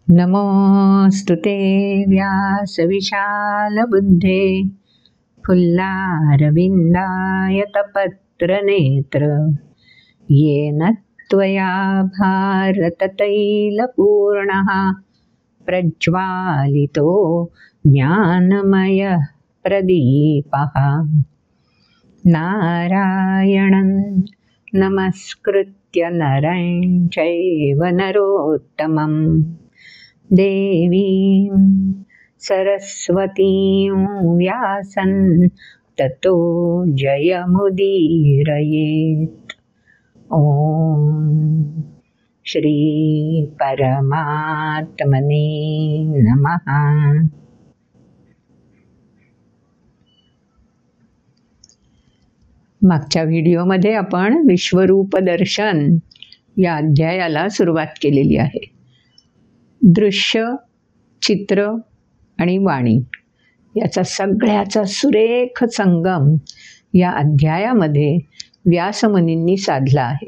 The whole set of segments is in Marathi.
नमोस्तुते व्यासविशालबुद्धे फुल्लारविन्दायतपत्रनेत्र येन त्वया भारततैलपूर्णः प्रज्वालितो ज्ञानमयः प्रदीपः। नारायणं नमस्कृत्य नरं चैव नरोत्तमं देवीं सरस्वतीं व्यासं ततो जयमुदीरयेत्। ॐ श्री परमात्मने नमः। मागच्या व्हिडिओमध्ये आपण विश्वरूप दर्शन या अध्यायाला सुरुवात केलेली आहे। दृश्य, चित्र आणि वाणी याचा सगळ्याचा सुरेख संगम या अध्यायामध्ये व्यासमुनींनी साधला आहे।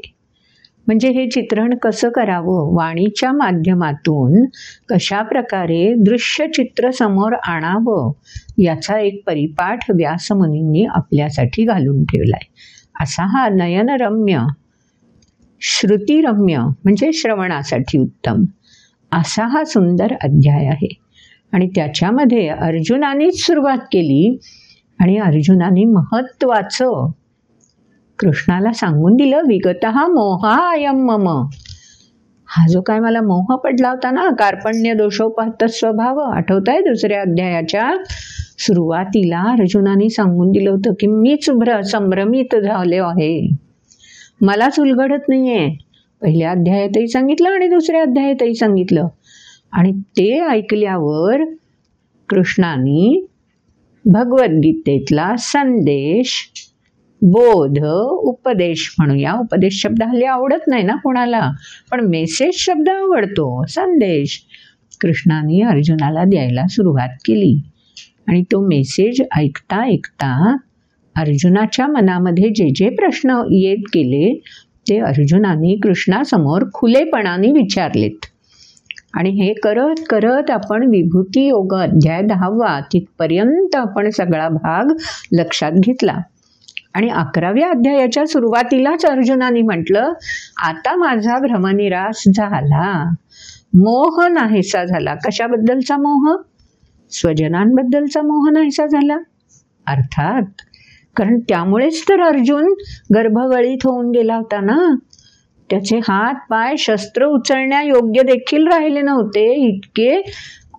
म्हणजे हे चित्रण कसं करावं, वाणीच्या माध्यमातून कशा प्रकारे दृश्य चित्र समोर आणावं याचा एक परिपाठ व्यासमुनींनी आपल्यासाठी घालून ठेवलाय। असा हा नयनरम्य, श्रुतिरम्य म्हणजे श्रवणासाठी उत्तम असा हा सुंदर अध्याय आहे। आणि त्याच्यामध्ये अर्जुनानेच सुरुवात केली आणि अर्जुनाने महत्त्वाचं कृष्णाला सांगून दिलं, विगतः मोहा अयं मम। हा जो काय मला मोह पडला होता ना, कार्पण्य दोषोपहत स्वभाव, आठवत आहे? दुसऱ्या अध्यायाच्या सुरुवातीला अर्जुनाने सांगून दिलं होतं की मीच संभ्रमित झाले आहे, मलाच उलगडत नाहीये। पहिल्या अध्यायातही सांगितलं आणि दुसऱ्या अध्यायातही सांगितलं। आणि ते ऐकल्यावर कृष्णाने भगवद्गीतेतला संदेश, बोध, उपदेश म्हणूया, उपदेश शब्द हल्ली आवडत नाही ना कोणाला, पण मेसेज शब्द आवडतो, संदेश कृष्णाने अर्जुनाला द्यायला सुरुवात केली। आणि तो मेसेज ऐकता ऐकता अर्जुनाच्या मनामध्ये जे जे प्रश्न येत गेले ते अर्जुनाने कृष्णासमोर खुलेपणाने विचारलेत। आणि हे करत करत आपण विभूती योग अध्याय 10 तिथपर्यंत आपण सगळा भाग लक्षात घेतला। आणि 11व्या अध्यायाच्या सुरुवातीलाच अर्जुनाने म्हटलं, आता माझा भ्रमनिरास झाला, मोह नाहीसा झाला। कशाबद्दलचा मोह? स्वजनांबद्दलचा मोह नाहीसा झाला। अर्थात कारण त्यामुळेच तर अर्जुन गर्भगळीत होऊन गेला होता ना, त्याचे हात पाय शस्त्र उचलण्या योग्य देखील राहिले नव्हते, इतके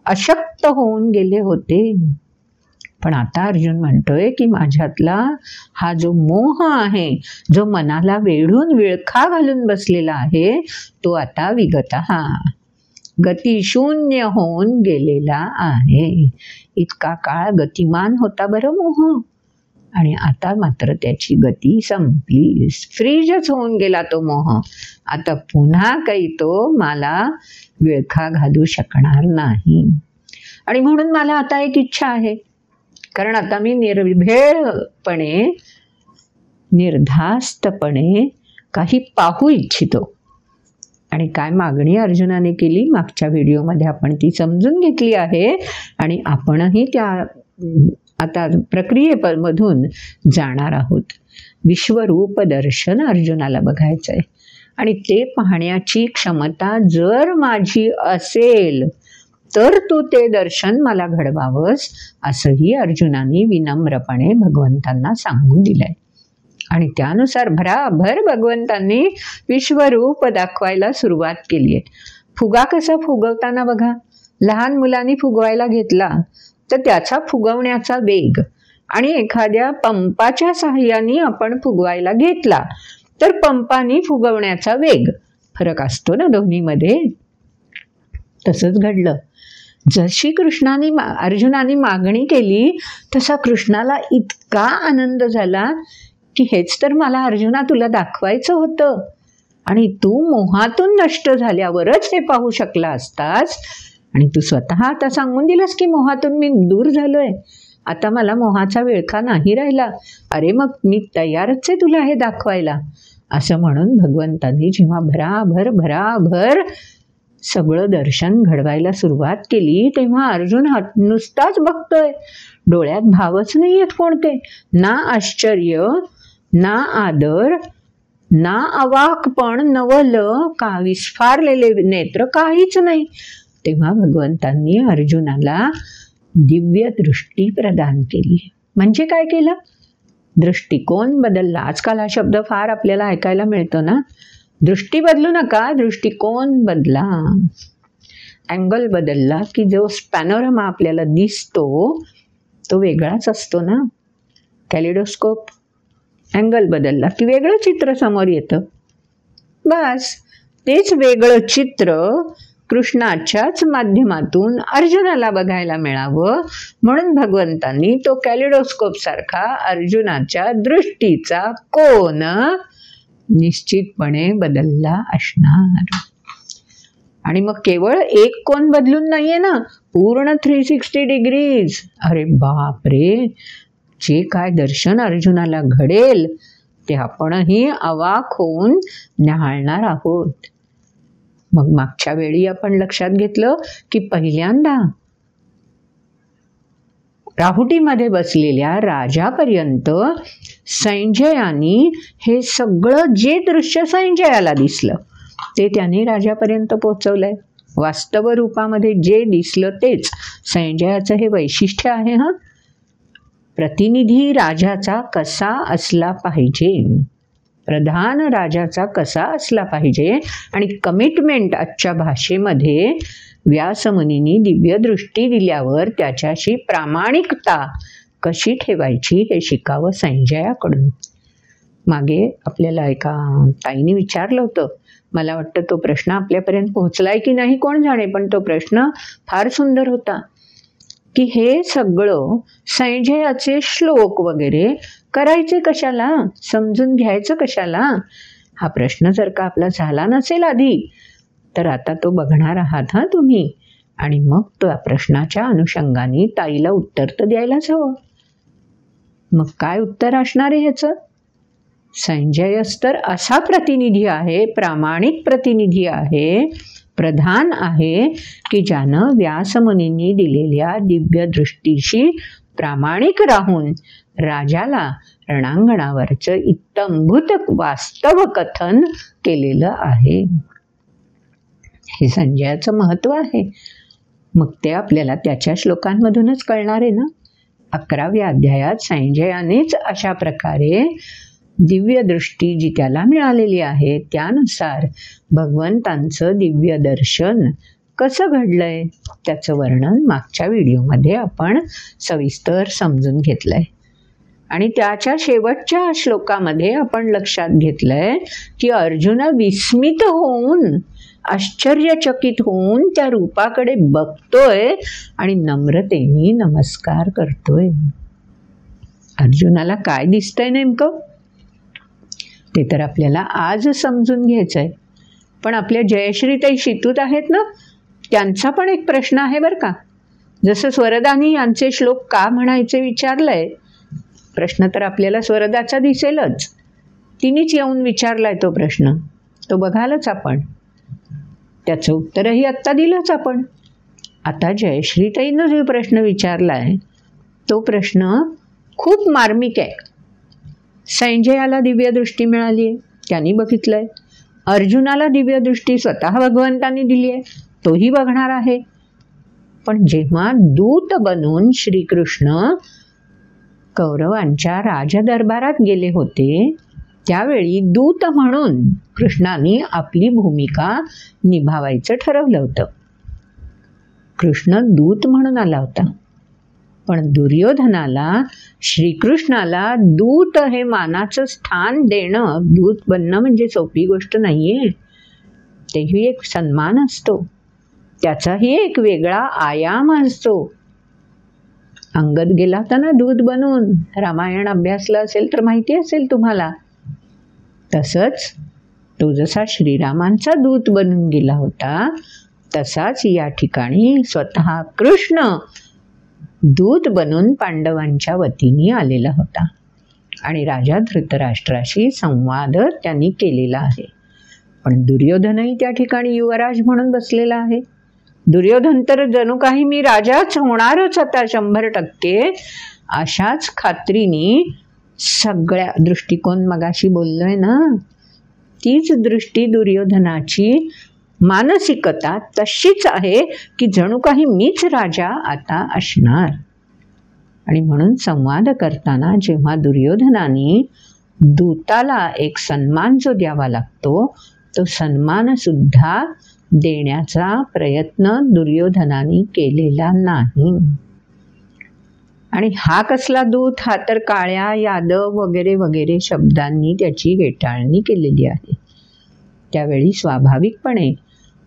अशक्त होऊन गेले होते। पण आता अर्जुन म्हणतोय की माझ्यातला हा जो मोह आहे, जो मनाला वेढून विळखा घालून बसलेला आहे, तो आता विगतः गतिशून्य होऊन गेलेला आहे। इतका काळ गतिमान होता बरं मोह, आणि आता मात्र त्याची गती संपली, फ्रीजच होऊन गेला तो मोह। आता पुन्हा काही तो मला विळखा घालू शकणार नाही। आणि म्हणून मला आता एक इच्छा आहे, कारण आता मी निर्भेळपणे, निर्धास्तपणे काही पाहू इच्छितो। आणि काय मागणी अर्जुनाने केली मागच्या व्हिडिओमध्ये आपण ती समजून घेतली आहे। आणि आपणही त्या आता प्रक्रियेमधून जाणार आहोत। विश्वरूप दर्शन अर्जुनाला बघायचं आहे आणि ते पाहण्याची क्षमता जर माझी असेल तर तू ते दर्शन मला घडवावंस, असंही अर्जुनाने विनम्रपणे भगवंतांना सांगून दिलंय। आणि त्यानुसार भराभर भगवंतांनी विश्वरूप दाखवायला सुरुवात केली आहे. फुगा कसा फुगवताना बघा, लहान मुलांनी फुगवायला घेतला तर त्याचा फुगवण्याचा वेग आणि एखाद्या पंपाच्या साहाय्याने आपण फुगवायला घेतला तर पंपानी फुगवण्याचा वेग फरक असतो ना दोन्हीमध्ये. तसंच घडलं. जशी अर्जुनाने मागणी केली तसा कृष्णाला इतका आनंद झाला की हेच तर मला अर्जुना तुला दाखवायचं होतं आणि तू मोहातून नष्ट झाल्यावरच हे पाहू शकला असतास. आणि तू स्वतः आता सांगून दिलास की मोहातून मी दूर झालोय, आता मला मोहाचा विळखा नाही राहिला. अरे मग मी तयारच आहे तुला हे दाखवायला. असं म्हणून भगवंतांनी जेव्हा भराभर सगळं दर्शन घडवायला सुरुवात केली तेव्हा अर्जुन नुसताच बघतोय, डोळ्यात भावच नाही आहेत कोणते, ना आश्चर्य, ना आदर, ना अवाकपण, नवल का विस्फारलेले नेत्र, काहीच नाही. तेव्हा भगवंतांनी अर्जुनाला दिव्य दृष्टी प्रदान केली. म्हणजे काय केलं? दृष्टिकोन बदलला. आजकाल हा शब्द फार आपल्याला ऐकायला मिळतो ना, दृष्टी बदलू नका, दृष्टिकोन बदला. अँगल बदलला की जो पॅनोरामा आपल्याला दिसतो तो वेगळाच असतो ना. कॅलिडोस्कोप, अँगल बदलला की वेगळं चित्र समोर येतं. बस तेच वेगळं चित्र कृष्णाच्याच माध्यमातून अर्जुनाला बघायला मिळावं म्हणून भगवंतांनी तो कॅलिडोस्कोप सारखा अर्जुनाच्या दृष्टीचा कोन निश्चितपणे बदलला असणार. आणि मग केवळ एक कोन बदलून नाहीये ना, पूर्ण 360 डिग्रीज. अरे बापरे, जे काय दर्शन अर्जुनाला घडेल ते आपणही अवाक होऊन न्याहाळणार आहोत. मग मागच्या वेळी आपण लक्षात घेतलं की पहिल्यांदा राहुटीमध्ये बसलेल्या राजापर्यंत संजयानी हे सगळं जे दृश्य संजयाला दिसलं ते त्यांनी राजापर्यंत पोहोचवलंय. वास्तव रूपामध्ये जे दिसलं तेच संजयाचं हे वैशिष्ट्य आहे. हा प्रतिनिधी राजाचा कसा असला पाहिजे, प्रधान राजाचा कसा असला पाहिजे आणि कमिटमेंट आजच्या भाषेमध्ये व्यासमुनींनी दिव्य दृष्टी दिल्यावर त्याच्याशी प्रामाणिकता कशी ठेवायची हे शिकावं संजयाकडून. मागे आपल्याला एका ताईने विचारलं होतं, मला वाटतं तो प्रश्न आपल्यापर्यंत पोहोचलाय की नाही कोण जाणे, पण तो प्रश्न फार सुंदर होता की हे सगळं संजयाचे श्लोक वगैरे करायचे कशाला, समजून घ्यायचं कशाला. हा प्रश्न जर का आपला झाला नसेल आधी तर आता तो बघणार आहात हा तुम्ही, आणि मग त्या प्रश्नाच्या अनुषंगाने ताईला उत्तर तर द्यायलाच हवं. मग काय उत्तर असणार आहे ह्याचं? संजयच तर असा प्रतिनिधी आहे, प्रामाणिक प्रतिनिधी आहे, प्रधान आहे की ज्यानं व्यासमुनींनी दिलेल्या दिव्य दृष्टीशी प्रामाणिक राहून राजाला रणांगणावरचं इत्तंभूत वास्तव कथन केलेलं आहे. हे संजयाचं महत्व आहे. मग ते आपल्याला त्याच्या श्लोकांमधूनच कळणार आहे ना. 11व्या अध्यायात संजयानेच अशा प्रकारे दिव्य दृष्टी जी त्याला मिळालेली आहे त्यानुसार भगवंतांचं दिव्य दर्शन कसं घडलंय त्याचं वर्णन मागच्या व्हिडिओमध्ये आपण सविस्तर समजून घेतलंय. आणि त्याच्या शेवटच्या श्लोकामध्ये आपण लक्षात घेतलंय की अर्जुन विस्मित होऊन, आश्चर्यचकित होऊन त्या रूपाकडे बघतोय आणि नम्रतेने नमस्कार करतोय. अर्जुनाला काय दिसतंय नेमकं ते तर आपल्याला आज समजून घ्यायचंय. पण आपल्या जयश्रीताई शितूत आहेत ना, त्यांचा पण एक प्रश्न आहे बरं का. जसं स्वरदानी यांचे श्लोक का म्हणायचे विचारलंय, प्रश्न तर आपल्याला स्वरदाचा दिसेलच, तिनेच येऊन विचारलाय तो प्रश्न, तो बघालच आपण, त्याचं उत्तरही आत्ता दिलंच आपण. आता जयश्रीताईनं जो प्रश्न विचारलाय तो प्रश्न खूप मार्मिक आहे. संजयाला दिव्य दृष्टी मिळाली आहे, त्यांनी बघितलंय. अर्जुनाला दिव्य दृष्टी स्वतः भगवंतांनी दिली आहे, तोही बघणार आहे. पण जेव्हा दूत बनून श्रीकृष्ण कौरवांच्या राजदरबारात गेले होते त्यावेळी दूत म्हणून कृष्णाने आपली भूमिका निभावायचं ठरवलं होतं. कृष्ण दूत म्हणून आला होता, पण दुर्योधनाला श्रीकृष्णाला दूत हे मानाचं स्थान देणं, दूत बनणं म्हणजे सोपी गोष्ट नाहीये. तेही एक सन्मान असतो, त्याचाही एक वेगळा आयाम असतो. अंगद गेला होता ना दूत बनून, रामायण अभ्यासलं असेल तर माहिती असेल तुम्हाला. तसंच तो जसा श्रीरामांचा दूत बनून गेला होता तसाच या ठिकाणी स्वतः कृष्ण दूत बनून पांडवांच्या वतीने आलेला होता आणि राजा धृतराष्ट्राशी संवाद त्यांनी केलेला आहे. पण दुर्योधनही त्या ठिकाणी युवराज म्हणून बसलेला आहे. दुर्योधन तर जणू काही मी राजाच होणारच आता 100%, अशाच खात्रीने सगळ्या दृष्टिकोन मगाशी बोललोय ना, तीच दृष्टी दुर्योधनाची मानसिकता तशीच आहे की जणू काही मीच राजा आता असणार. आणि म्हणून संवाद करताना जेव्हा दुर्योधनाने दूताला एक सन्मान जो द्यावा लागतो तो सन्मान सुद्धा देण्याचा प्रयत्न दुर्योधनाने केलेला नाही. आणि हा कसला दूत, हा तर काळ्या, यादव वगैरे वगैरे शब्दांनी त्याची हेटाळणी केलेली आहे. त्यावेळी स्वाभाविकपणे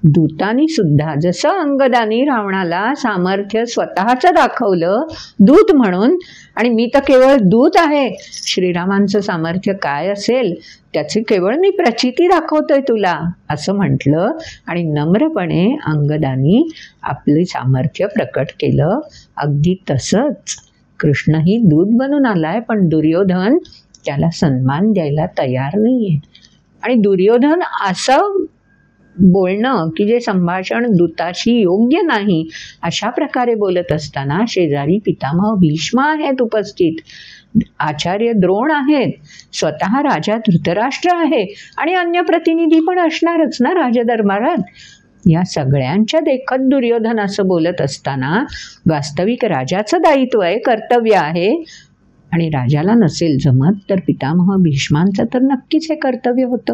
दूतानी सुद्धा जसं अंगदानी रावणाला सामर्थ्य स्वतःचं दाखवलं दूत म्हणून, आणि मी तर केवळ दूत आहे, श्रीरामांचं सामर्थ्य काय असेल त्याची केवळ मी प्रचिती दाखवतोय तुला, असं म्हटलं आणि नम्रपणे अंगदानी आपले सामर्थ्य प्रकट केलं. अगदी तसंच कृष्णही दूत बनून आलाय, पण दुर्योधन त्याला सन्मान द्यायला तयार नाहीये. आणि दुर्योधन असं बोलणं की जे संभाषण दूताशी योग्य नाही अशा प्रकारे बोलत असताना शेजारी पितामह भीष्म आहेत उपस्थित, आचार्य द्रोण आहेत, स्वतः राजा धृतराष्ट्र आहे आणि अन्य प्रतिनिधी पण असणारच ना राजदरबारात. या सगळ्यांच्या देखत दुर्योधन असं बोलत असताना वास्तविक राजाचं दायित्व आहे, कर्तव्य आहे. आणि राजाला नसेल जमत तर पितामह भीष्मांचं तर नक्कीच हे कर्तव्य होतं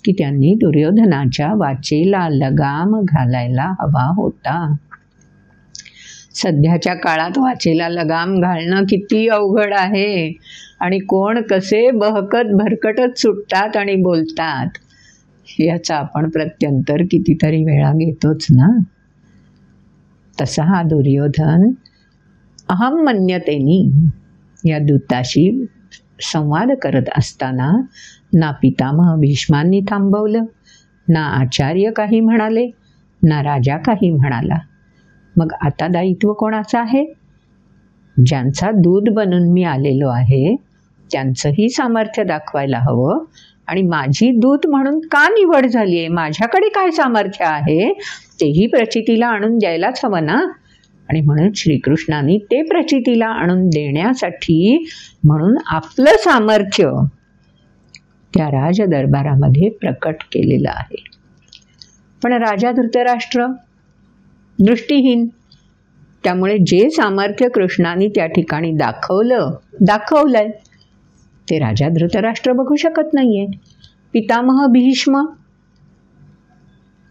की त्यांनी दुर्योधनाच्या वाचेला लगाम घालायला हवा होता. सध्याच्या काळात वाचेला लगाम घालणं किती अवघड आहे आणि कोण कसे बहकत भरकटत सुटतात आणि बोलतात याचा आपण प्रत्यंतर कितीतरी वेळा घेतोच ना. तसा हा दुर्योधन अहम मन्यतेनी या दूताशी संवाद करत असताना ना पितामह भीष्मांनी थांबवलं, ना आचार्य काही म्हणाले, ना राजा काही म्हणाला. मग आता दायित्व कोणाचं आहे? ज्यांचा दूत बनून मी आलेलो आहे त्यांचंही सामर्थ्य दाखवायला हवं. आणि माझी दूत म्हणून का निवड झाली आहे, माझ्याकडे काय सामर्थ्य आहे तेही प्रचितीला आणून द्यायलाच हवं ना. आणि म्हणून श्रीकृष्णाने ते प्रचितीला आणून देण्यासाठी म्हणून आपलं सामर्थ्य त्या राजदरबारामध्ये प्रकट केलेलं आहे. पण राजा धृतराष्ट्र दृष्टीहीन, त्यामुळे जे सामर्थ्य कृष्णाने त्या ठिकाणी दाखवलंय ते राजा धृतराष्ट्र बघू शकत नाहीये. पितामह भीष्म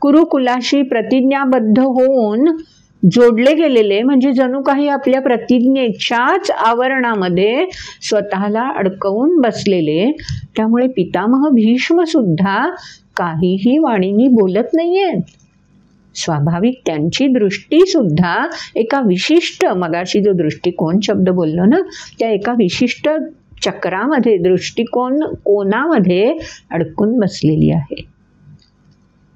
कुरुकुलाशी प्रतिज्ञाबद्ध होऊन जोडले गेलेले, म्हणजे जणू काही आपल्या प्रतिज्ञेच्याच आवरणामध्ये स्वतःला अडकवून बसलेले. त्यामुळे पितामह भीष्म सुद्धा काहीही वाणीनी बोलत नाहीयेत. स्वाभाविक त्यांची दृष्टी सुद्धा एका विशिष्ट, मगाशी जो दृष्टिकोन शब्द बोललो ना, त्या एका विशिष्ट चक्रामध्ये, कोनामध्ये अडकून बसलेली आहे.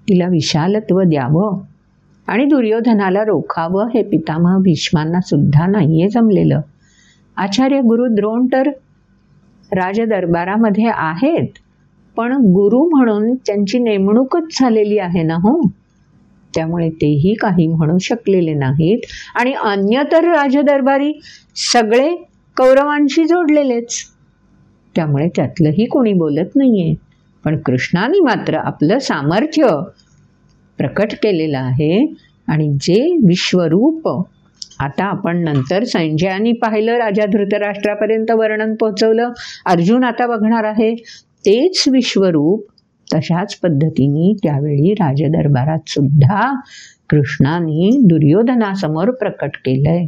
तिला विशालत्व द्यावं आणि दुर्योधनाला रोखावं हे पितामह भीष्मांना सुद्धा नाहीये जमलेलं. आचार्य गुरु द्रोण तर राजदरबारामध्ये आहेत, पण गुरु म्हणून त्यांची नेमणूकच झालेली आहे ना हो, त्यामुळे तेही काही म्हणू शकलेले नाहीत. आणि अन्य तर राजदरबारी सगळे कौरवांशी जोडलेलेच, त्यामुळे त्यातलंही कोणी बोलत नाहीये. पण कृष्णाने मात्र आपलं सामर्थ्य प्रकट केलेलं आहे आणि जे विश्वरूप आता आपण नंतर संजयाने पाहिलं, राजा धृतराष्ट्रापर्यंत वर्णन पोहोचवलं. अर्जुन आता बघणार आहे तेच विश्वरूप तशाच पद्धतीने त्यावेळी राजदरबारात सुद्धा कृष्णाने दुर्योधनासमोर प्रकट केलंय.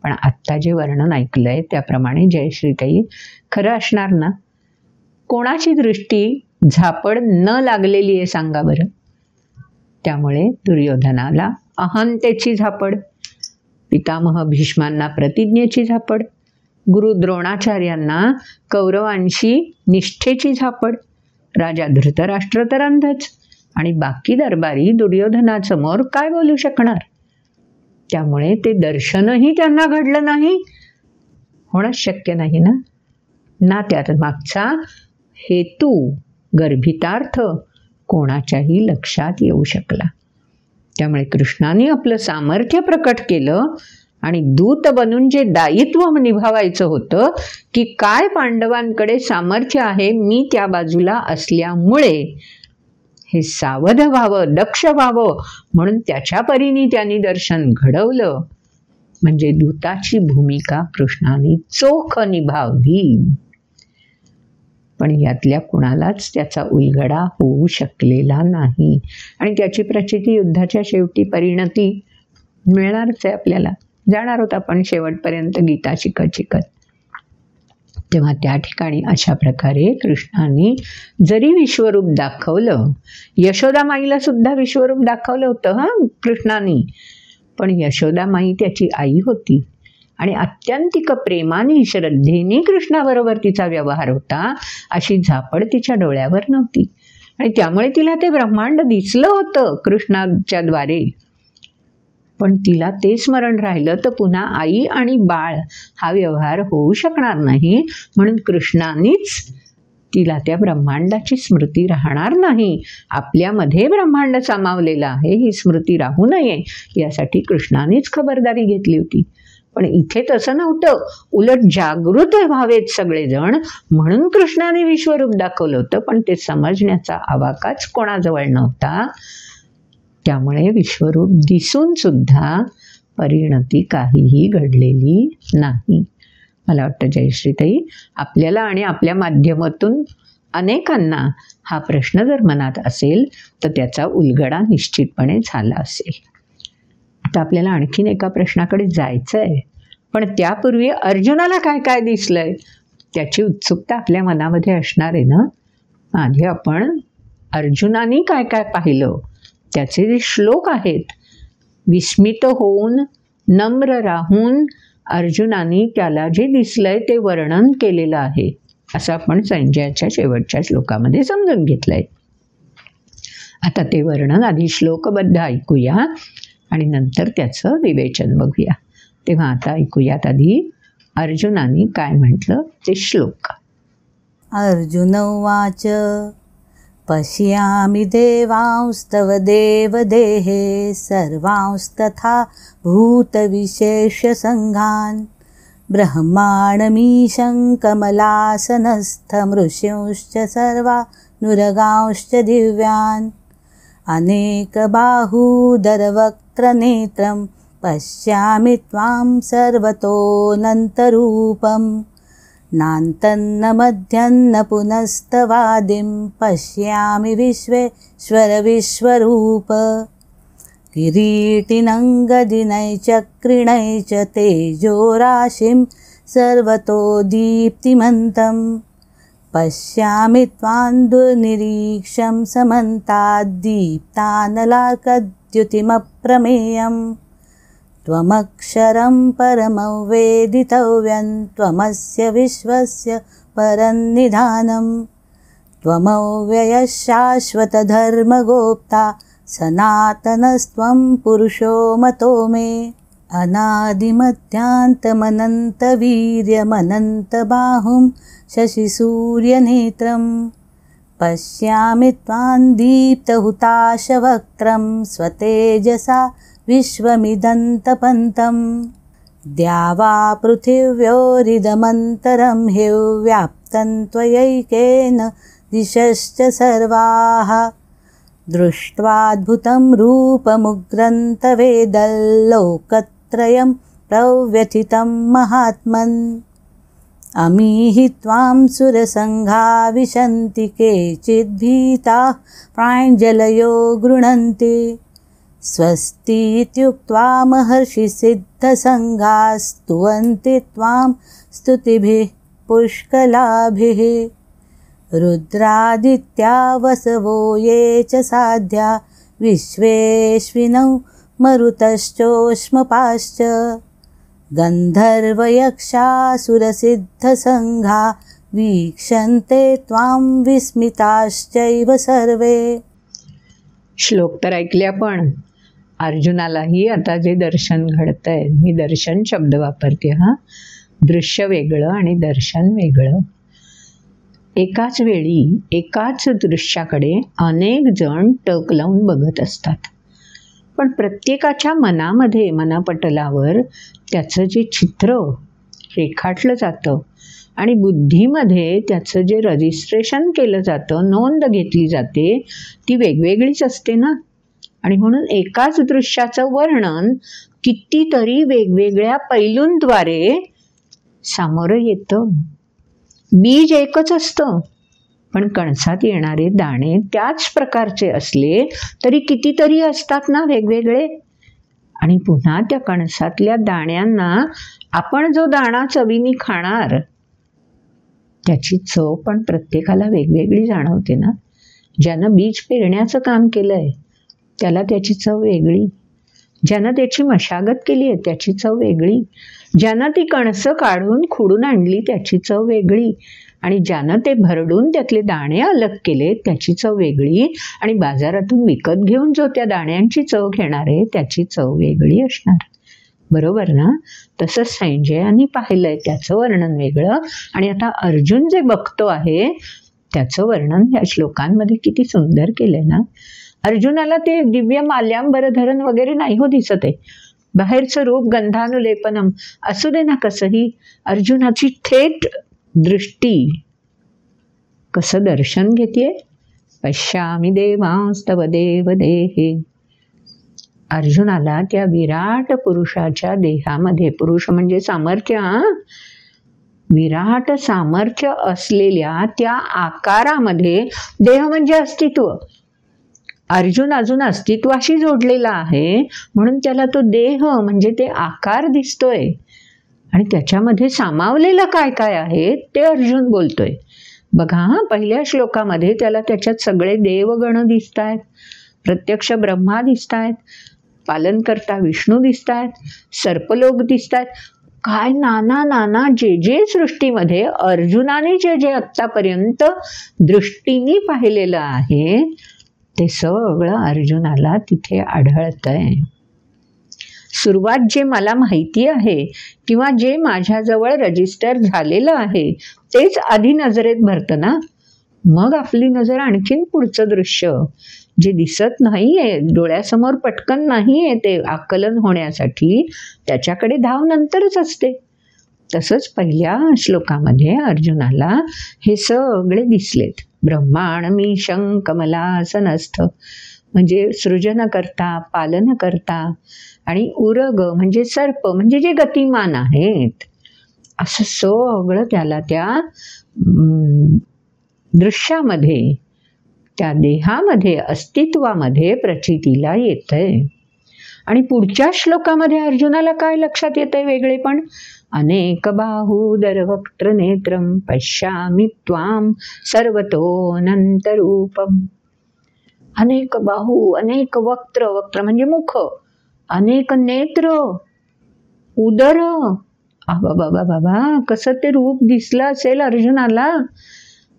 पण आत्ता जे वर्णन ऐकलंय त्याप्रमाणे जयश्रीताई खरं असणार ना? कोणाची दृष्टी झापड न लागलेली आहे सांगा बरं? त्यामुळे दुर्योधनाला अहंतेची झापड, पितामह भीष्मांना प्रतिज्ञेची झापड, गुरु द्रोणाचार्यांना कौरवांशी निष्ठेची झापड, राजा धृतराष्ट्र तर अंधच, आणि बाकी दरबारी दुर्योधनासमोर काय बोलू शकणार? त्यामुळे ते दर्शनही त्यांना घडलं नाही, होणंच शक्य नाही ना त्यात मागचा हेतू गर्भितार्थ कोणाच्याही लक्षात येऊ शकला. त्यामुळे कृष्णाने आपलं सामर्थ्य प्रकट केलं आणि दूत बनून जे दायित्व निभावायचं होतं की काय पांडवांकडे सामर्थ्य आहे मी त्या बाजूला असल्यामुळे हे सावध व्हावं, दक्ष व्हावं, म्हणून त्याच्या परीने त्यांनी दर्शन घडवलं. म्हणजे दूताची भूमिका कृष्णाने चोख निभावली. पण यातल्या कुणालाच त्याचा उलगडा होऊ शकलेला नाही आणि त्याची प्रचिती युद्धाच्या शेवटी परिणती मिळणारच आहे आपल्याला. जाणार होत आपण शेवटपर्यंत गीता शिकत शिकत. तेव्हा त्या ठिकाणी अशा प्रकारे कृष्णाने जरी विश्वरूप दाखवलं, यशोदामाईला सुद्धा विश्वरूप दाखवलं होतं कृष्णाने, पण यशोदामाई त्याची आई होती आणि अत्यंतिक प्रेमाने श्रद्धेने कृष्णाबरोबर तिचा व्यवहार होता, अशी झापड तिच्या डोळ्यावर नव्हती आणि त्यामुळे तिला ते ब्रह्मांड दिसलं होतं कृष्णाच्या द्वारे. पण तिला ते स्मरण राहिलं तर पुन्हा आई आणि बाळ हा व्यवहार होऊ शकणार नाही, म्हणून कृष्णानेच तिला त्या ब्रह्मांडाची स्मृती राहणार नाही, आपल्यामध्ये ब्रह्मांड सामावलेलं आहे ही स्मृती राहू नये यासाठी कृष्णानेच खबरदारी घेतली होती. पण इथे तसं नव्हतं, उलट जागृत व्हावेत सगळेजण म्हणून कृष्णाने विश्वरूप दाखवलं होतं, पण ते समजण्याचा आवाकाच कोणाजवळ नव्हता. त्यामुळे विश्वरूप दिसून सुद्धा परिणती काहीही घडलेली नाही. मला वाटतं जयश्रीताई आपल्याला आणि आपल्या माध्यमातून अनेकांना हा प्रश्न जर मनात असेल तर त्याचा उलगडा निश्चितपणे झाला असेल. आता आपल्याला आणखीन एका प्रश्नाकडे जायचं आहे, पण त्यापूर्वी अर्जुनाला काय काय दिसलंय त्याची उत्सुकता आपल्या मनामध्ये असणार आहे ना. आधी आपण अर्जुनाने काय काय पाहिलं त्याचे जे श्लोक आहेत, विस्मित होऊन नम्र राहून अर्जुनाने त्याला जे दिसलंय ते वर्णन केलेलं आहे असं आपण संजयाच्या शेवटच्या श्लोकामध्ये समजून घेतलंय. आता ते वर्णन आधी श्लोकबद्ध ऐकूया आणि नंतर त्याचं विवेचन बघूया. तेव्हा आता ऐकूयात आधी अर्जुनाने काय म्हटलं ते श्लोक. अर्जुन उवाच पश्यामि देवांस्तव देवदेहे सर्वांस्तथा भूतविशेषसङ्घान् ब्रह्माणमीशं कमलासनस्थमृषंश्च सर्वानुरगांश्च दिव्यान् अनेकबाहूदरवक्त्रनेत्रं पश्यामि त्वां सर्वतोऽनन्तरूपम् नान्तन्न मध्यन्न पुनस्तवादिं पश्यामि विश्वेश्वर विश्वरूप किरीटिनङ्गदिनैचक्रिणै च तेजोराशिं सर्वतो दीप्तिमन्तं पश्यामि त्वां दुर्निरीक्षं समन्ताद्दीप्तानलार्कद्युतिमप्रमेयम् त्वमक्षरं परमव्वेदितव्यं त्वमस्य विश्वस्य परन्निधानं त्वमव्ययः शाश्वतधर्मगोप्ता सनातनस्त्वं पुरुषो मतो मे अनादिमध्यान्तमनन्तवीर्यमनन्तबाहुं शशिसूर्यनेत्रं पश्यामि त्वां दीप्तहुताशवक्त्रं स्वतेजसा विश्वमिदन्तपन्तं द्यावा पृथिव्योरिदमन्तरं ह्यव्याप्तं त्वयैकेन दिशश्च सर्वाः दृष्ट्वाद्भुतं रूपमुग्रं तवेदल्लोकत्रयं जगत्त्रयं प्रव्यथितं महात्मन्। अमीहि त्वां सुरसङ्घा विशन्ति केचिद्भीताः प्राञ्जलयो गृह्णन्ति। स्वस्तीत्युक्त्वा महर्षिसिद्धसङ्घाः स्तुवन्ति त्वां स्तुतिभिः पुष्कलाभिः। रुद्रादित्या वसवो ये च साध्या विश्वेश्विनौ मरुतश्चोष्मपाश्च। गन्धर्वयक्षासुरसिद्धसङ्घा वीक्षन्ते त्वां विस्मिताश्चैव सर्वे। श्लोक तर ऐकले आपण. अर्जुनालाही आता जे दर्शन घडतंय, मी दर्शन शब्द वापरते हा. दृश्य वेगळं आणि दर्शन वेगळं. एकाच वेळी एकाच दृश्याकडे अनेक जण टक लावून बघत असतात, पण प्रत्येकाच्या मनामध्ये, मनापटलावर त्याचं जे चित्र रेखाटलं जातं आणि बुद्धीमध्ये त्याचं जे रजिस्ट्रेशन केलं जातं, नोंद घेतली जाते, ती वेगवेगळीच असते ना. आणि म्हणून एकाच दृश्याचं वर्णन कितीतरी वेगवेगळ्या पैलूंद्वारे सामोरं येतं. बीज एकच असतं, पण कणसात येणारे दाणे त्याच प्रकारचे असले तरी कितीतरी असतात ना वेगवेगळे. आणि पुन्हा त्या कणसातल्या दाण्यांना आपण जो दाणा चवीने खाणार त्याची चव पण प्रत्येकाला वेगवेगळी जाणवते ना. ज्यानं बीज पेरण्याचं काम केलंय त्याला त्याची चव वेगळी, ज्यानं त्याची मशागत केली आहे त्याची चव वेगळी, ज्यानं ती कणसं काढून खुडून आणली त्याची चव वेगळी, आणि ज्यानं ते भरडून त्यातले दाणे अलग केले त्याची चव वेगळी, आणि बाजारातून विकत घेऊन जो त्या दाण्यांची चव घेणार आहे त्याची चव वेगळी असणार. बरोबर ना. तसंच संजयाने पाहिलंय, त्याचं वर्णन वेगळं, आणि आता अर्जुन जे बघतो आहे त्याचं वर्णन या श्लोकांमध्ये किती सुंदर केलंय ना. अर्जुनाला ते दिव्य माल्यांबरधरण वगैरे नाही हो दिसत आहे. बाहेरचं रूप गंधानुलेपनम असू दे ना कसंही, अर्जुनाची थेट दृष्टी कसं दर्शन घेते. पश्यामि देवांस्तव देव देहे. अर्जुनाला त्या विराट पुरुषाच्या देहामध्ये, पुरुष म्हणजे सामर्थ्य, विराट सामर्थ्य असलेल्या त्या आकारामध्ये, देह म्हणजे अस्तित्व, अर्जुन अजून अस्तित्वाशी जोडलेला आहे म्हणून त्याला तो देह म्हणजे ते आकार दिसतोय, आणि त्याच्यामध्ये सामावलेलं काय काय आहे ते अर्जुन बोलतोय. बघा, पहिल्या श्लोकामध्ये त्याला त्याच्यात सगळे देवगण दिसत आहेत, प्रत्यक्ष ब्रह्मा दिसत आहेत, पालनकर्ता विष्णू दिसत आहेत, सर्पलोक दिसत आहेत, काय नाना नाना जे जे सृष्टीमध्ये अर्जुनाने जे जे आत्तापर्यंत दृष्टीने पाहिलेलं आहे ते सगळं अर्जुनाला तिथे आढळतंय. सुरुवात जे मला माहिती आहे किंवा जे माझ्याजवळ रजिस्टर झालेलं आहे तेच आधी नजरेत भरतं ना. मग आपली नजर आणखीन पुढचं दृश्य जे दिसत नाहीये, डोळ्यासमोर पटकन नाहीये ते आकलन होण्यासाठी, त्याच्याकडे धाव नंतरच असते. तसंच पहिल्या श्लोकामध्ये अर्जुनाला हे सगळे दिसलेत. ब्रह्माणमीशं कमलासनस्थ म्हणजे सृजनकर्ता, पालनकर्ता, आणि उरग म्हणजे सर्प म्हणजे जे गतिमान आहेत, असं सगळं त्याला त्या दृश्यामध्ये, त्या देहामध्ये, अस्तित्वामध्ये प्रचितीला येतंय. आणि पुढच्या श्लोकामध्ये अर्जुनाला काय लक्षात येतंय वेगळेपण. अनेक बाहुदर वक्त्र नेत्रम पश्यामि त्वां सर्वतोऽनन्तरूपम. अनेक बाहू, अनेक वक्त्र, वक्त्र म्हणजे मुख, अनेक नेत्र, उदर. बाबा बाबा कसं ते रूप दिसलं असेल अर्जुनाला.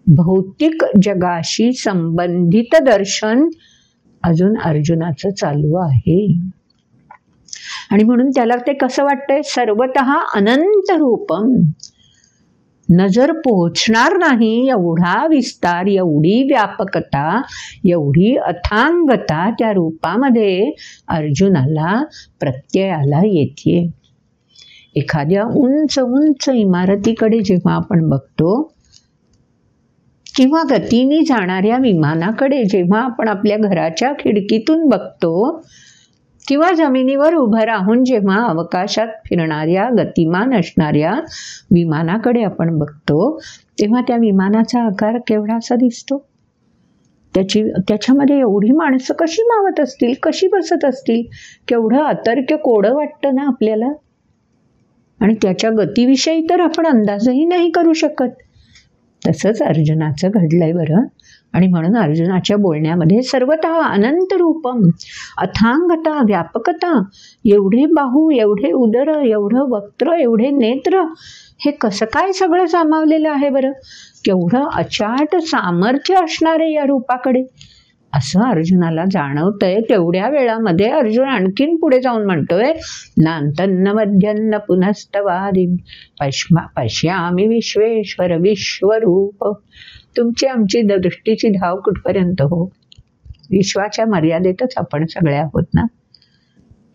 भौतिक जगाशी संबंधित दर्शन अजून अर्जुनाचं चालू आहे. आणि म्हणून त्याला ते कसं वाटतंय, सर्वतः अनंत रूपम. नजर पोहोचणार नाही एवढा विस्तार, एवढी व्यापकता, एवढी अथांगता त्या रूपामध्ये अर्जुनाला प्रत्ययाला येते. एखाद्या उंच उंच इमारतीकडे जेव्हा आपण बघतो किंवा गतीने जाणाऱ्या विमानाकडे जेव्हा आपण आपल्या घराच्या खिडकीतून बघतो, किंवा जमिनीवर उभं राहून जेव्हा अवकाशात फिरणाऱ्या गतिमान असणाऱ्या विमानाकडे आपण बघतो तेव्हा त्या विमानाचा आकार केवढासा दिसतो. त्याच्यामध्ये एवढी माणसं कशी मावत असतील, कशी बसत असतील, केवढं अतर्क्य कोडं वाटतं ना आपल्याला. आणि त्याच्या गतीविषयी तर आपण अंदाजही नाही करू शकत. तसंच अर्जुनाचं घडलंय बरं. आणि म्हणून अर्जुनाच्या बोलण्यामध्ये सर्वतः अनंत रूपम, अथांगता, व्यापकता, एवढे बाहू, एवढे उदर, एवढं वक्त्र, एवढे नेत्र, हे कसं काय सगळं सामावलेलं आहे बरं. केवढं अचाट सामर्थ्य असणारे या रूपाकडे असं अर्जुनाला जाणवतंय. तेवढ्या वेळामध्ये अर्जुन आणखीन पुढे जाऊन म्हणतोय, नांतन्न मध्यन्न पुनस्तवादी पश्यामी विश्वेश्वर विश्वरूप. तुमची आमची दृष्टीची धाव कुठपर्यंत हो. विश्वाच्या मर्यादेतच आपण सगळे आहोत ना.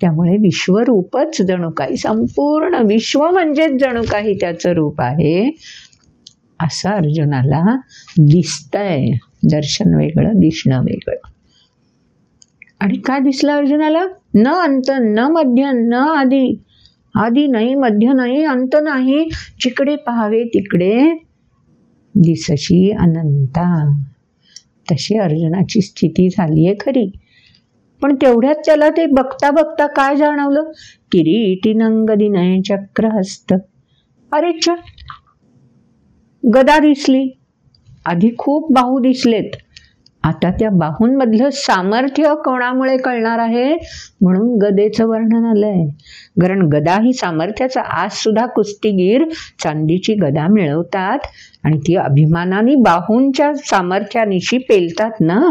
त्यामुळे विश्वरूपच जणू काही, संपूर्ण विश्व म्हणजेच जणू काही त्याचं रूप आहे असं अर्जुनाला दिसतंय. दर्शन वेगळं, दिसणं वेगळं. आणि काय दिसलं अर्जुनाला? न अंत, न मध्य, न आदी. आदी नाही, मध्य नाही, अंत नाही. जिकडे पाहावे तिकडे दिसशी अनंता. तशी अर्जुनाची स्थिती झाली आहे खरी. पण तेवढ्यात त्याला ते बघता बघता काय जाणवलं? किरीटिनं गदिनय चक्रहस्त. अरे च, गदा दिसली. आधी खूप बाहू दिसलेत, आता त्या बाहूंमधलं सामर्थ्य कोणामुळे कळणार आहे म्हणून गदेचं वर्णन आलंय. कारण गदा ही सामर्थ्याचा, आज सुद्धा कुस्तीगीर चांदीची गदा मिळवतात आणि ती अभिमानाने बाहूंच्या सामर्थ्यानिशी पेलतात ना.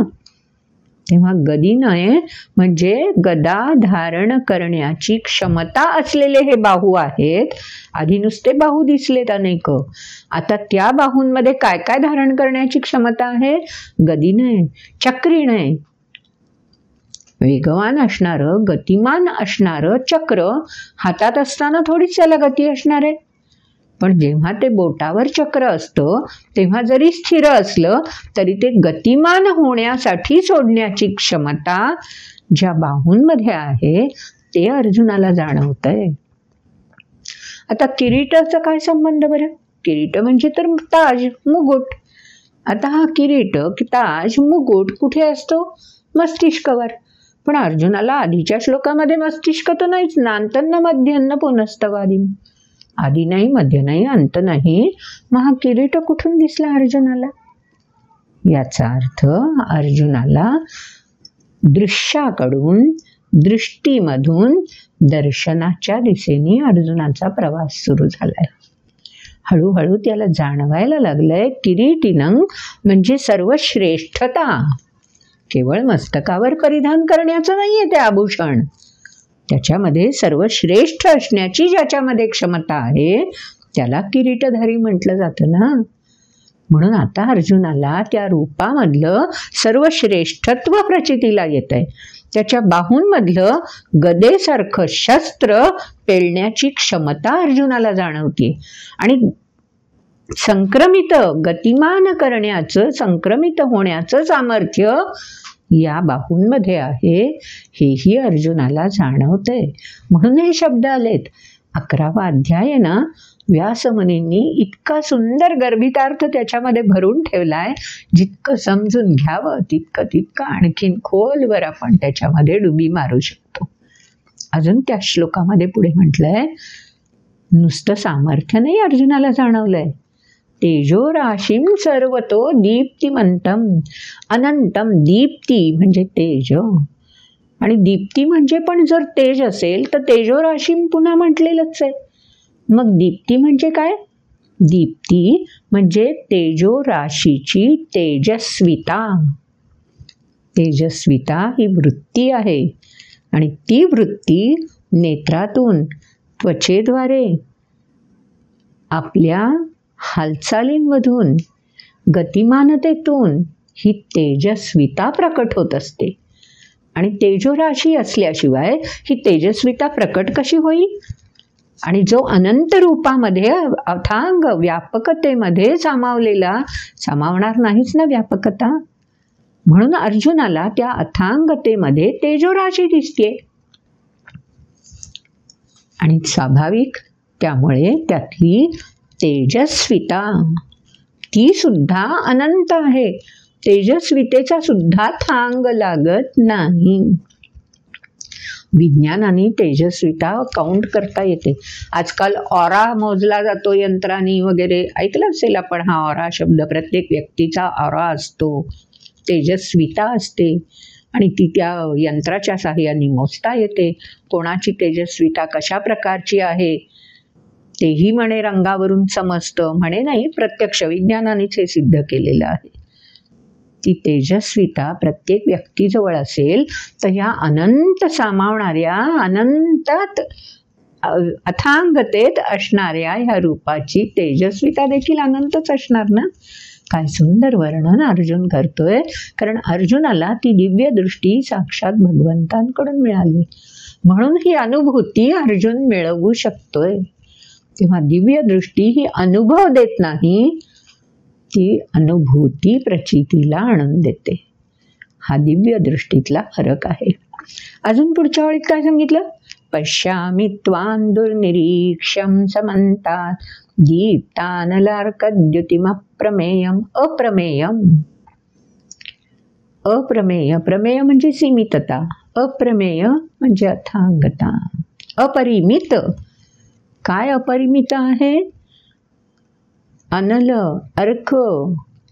तेव्हा गदिनय म्हणजे गदा धारण करण्याची क्षमता असलेले हे बाहू आहेत. आधी नुसते बाहू दिसलेत अनेक, आता त्या बाहूंमध्ये काय काय धारण करण्याची क्षमता आहे? गदिनय, चक्रिणय, वेगवान असणारं, गतिमान असणारं चक्र हातात असताना थोडीच त्याला गती असणार आहे. पण जेव्हा ते बोटावर चक्र असतं तेव्हा जरी स्थिर असलं तरी ते गतिमान होण्यासाठी सोडण्याची क्षमता ज्या बाहूंमध्ये आहे ते अर्जुनाला जाणवतंय. आता किरीटाचा काय संबंध बरं? किरीट म्हणजे तर ताज, मुकुट. आता हा किरीट, ताज, मुकुट कुठे असतो? मस्तिष्कावर. पण अर्जुनाला आधीच्या श्लोकामध्ये मस्तिष्क तर नाहीच. नांतन्न मध्यन्न पुनस्तवादी. आधी नाही, मध्य नाही, अंत नाही. मग हा किरीट कुठून दिसला अर्जुनाला? याचा अर्थ अर्जुनाला दृश्याकडून, दृष्टीमधून दर्शनाच्या दिशेने अर्जुनाचा प्रवास सुरू झालाय. हळूहळू त्याला जाणवायला लागलंय किरीटिनं म्हणजे सर्वश्रेष्ठता. केवळ मस्तकावर परिधान करण्याचं नाहीये ते आभूषण, त्याच्यामध्ये सर्वश्रेष्ठ असण्याची ज्याच्यामध्ये क्षमता आहे त्याला किरीटधारी म्हटलं जातं ना. म्हणून आता अर्जुनाला त्या रूपामधलं सर्वश्रेष्ठत्व प्रचितीला येत आहे. त्याच्या बाहूंमधलं गदेसारखं शस्त्र पेलण्याची क्षमता अर्जुनाला जाणवते. आणि संक्रमित, गतिमान करण्याचं, संक्रमित होण्याचं सामर्थ्य या बाहूंमध्ये आहे, हेही अर्जुनाला जाणवतंय. म्हणून हे शब्द आलेत. 11वा अध्याय ना व्यासमुनींनी इतका सुंदर गर्भितार्थ त्याच्यामध्ये भरून ठेवलाय. जितकं समजून घ्यावं तितकं आणखीन खोलवर आपण त्याच्यामध्ये डुबी मारू शकतो. अजून त्या श्लोकामध्ये पुढे म्हटलंय, नुसतं सामर्थ्य नाही अर्जुनाला जाणवलंय. तेजो राशीम सर्वतो दीप्तिमंतम अनंतम. दीप्ती म्हणजे तेज, आणि दीप्ती म्हणजे पण जर तेज असेल तर तेजो राशीम पुन्हा म्हटलेलंच आहे. मग दीप्ती म्हणजे काय? दीप्ती म्हणजे तेजो राशीची तेजस्विता. तेजस्विता ही वृत्ती आहे आणि ती वृत्ती नेत्रातून, त्वचेद्वारे, आपल्या हालचालींमधून, गतिमानतेतून ही तेजस्विता प्रकट होत असते. आणि तेजोराशी असल्याशिवाय ही तेजस्विता प्रकट कशी होईल? आणि जो अनंत रूपामध्ये, अथांग व्यापकतेमध्ये सामावणार नाहीच ना व्यापकता. म्हणून अर्जुनाला त्या अथांगतेमध्ये तेजोराशी दिसते. आणि स्वाभाविक त्यामुळे त्यातली तेजस्विता ती सुद्धा अनंत आहे. तेजस्वितेचा सुद्धा थांग लागत नाही. विज्ञानाने तेजस्विता काउंट करता येते. आजकाल ऑरा मोजला जातो यंत्रांनी वगैरे, ऐकलं असेल आपण हा ऑरा शब्द. प्रत्येक व्यक्तीचा ऑरा असतो, तेजस्विता असते आणि ती त्या यंत्राच्या साहाय्याने मोजता येते. कोणाची तेजस्विता कशा प्रकारची आहे तेही म्हणे रंगावरून समजतं, म्हणे नाही, प्रत्यक्ष विज्ञानानेच हे सिद्ध केलेलं आहे. ती तेजस्विता प्रत्येक व्यक्तीजवळ असेल तर ह्या अनंत सामावणाऱ्या, अनंतात अथांगतेत असणाऱ्या ह्या रूपाची तेजस्विता देखील अनंतच असणार ना. काय सुंदर वर्णन अर्जुन करतोय. कारण अर्जुनाला ती दिव्य दृष्टी साक्षात भगवंतांकडून मिळाली म्हणून ही अनुभूती अर्जुन मिळवू शकतोय. तेव्हा दिव्य दृष्टी ही अनुभव देत नाही, ती अनुभूती प्रचितीला आणून देते. हा दिव्य दृष्टीतला फरक आहे. अजून पुढच्या ओळीत काय सांगितलं? पश्यामि त्वां दुर्निरीक्ष्यं समन्तात् दीप्तानलार्कद्युतिमप्रमेयम्. अप्रमेयम्, अप्रमेय, प्रमेय म्हणजे सीमितता, अप्रमेय म्हणजे अथांगता, अपरिमित. काय अपरिमित आहे? अनल, अर्क.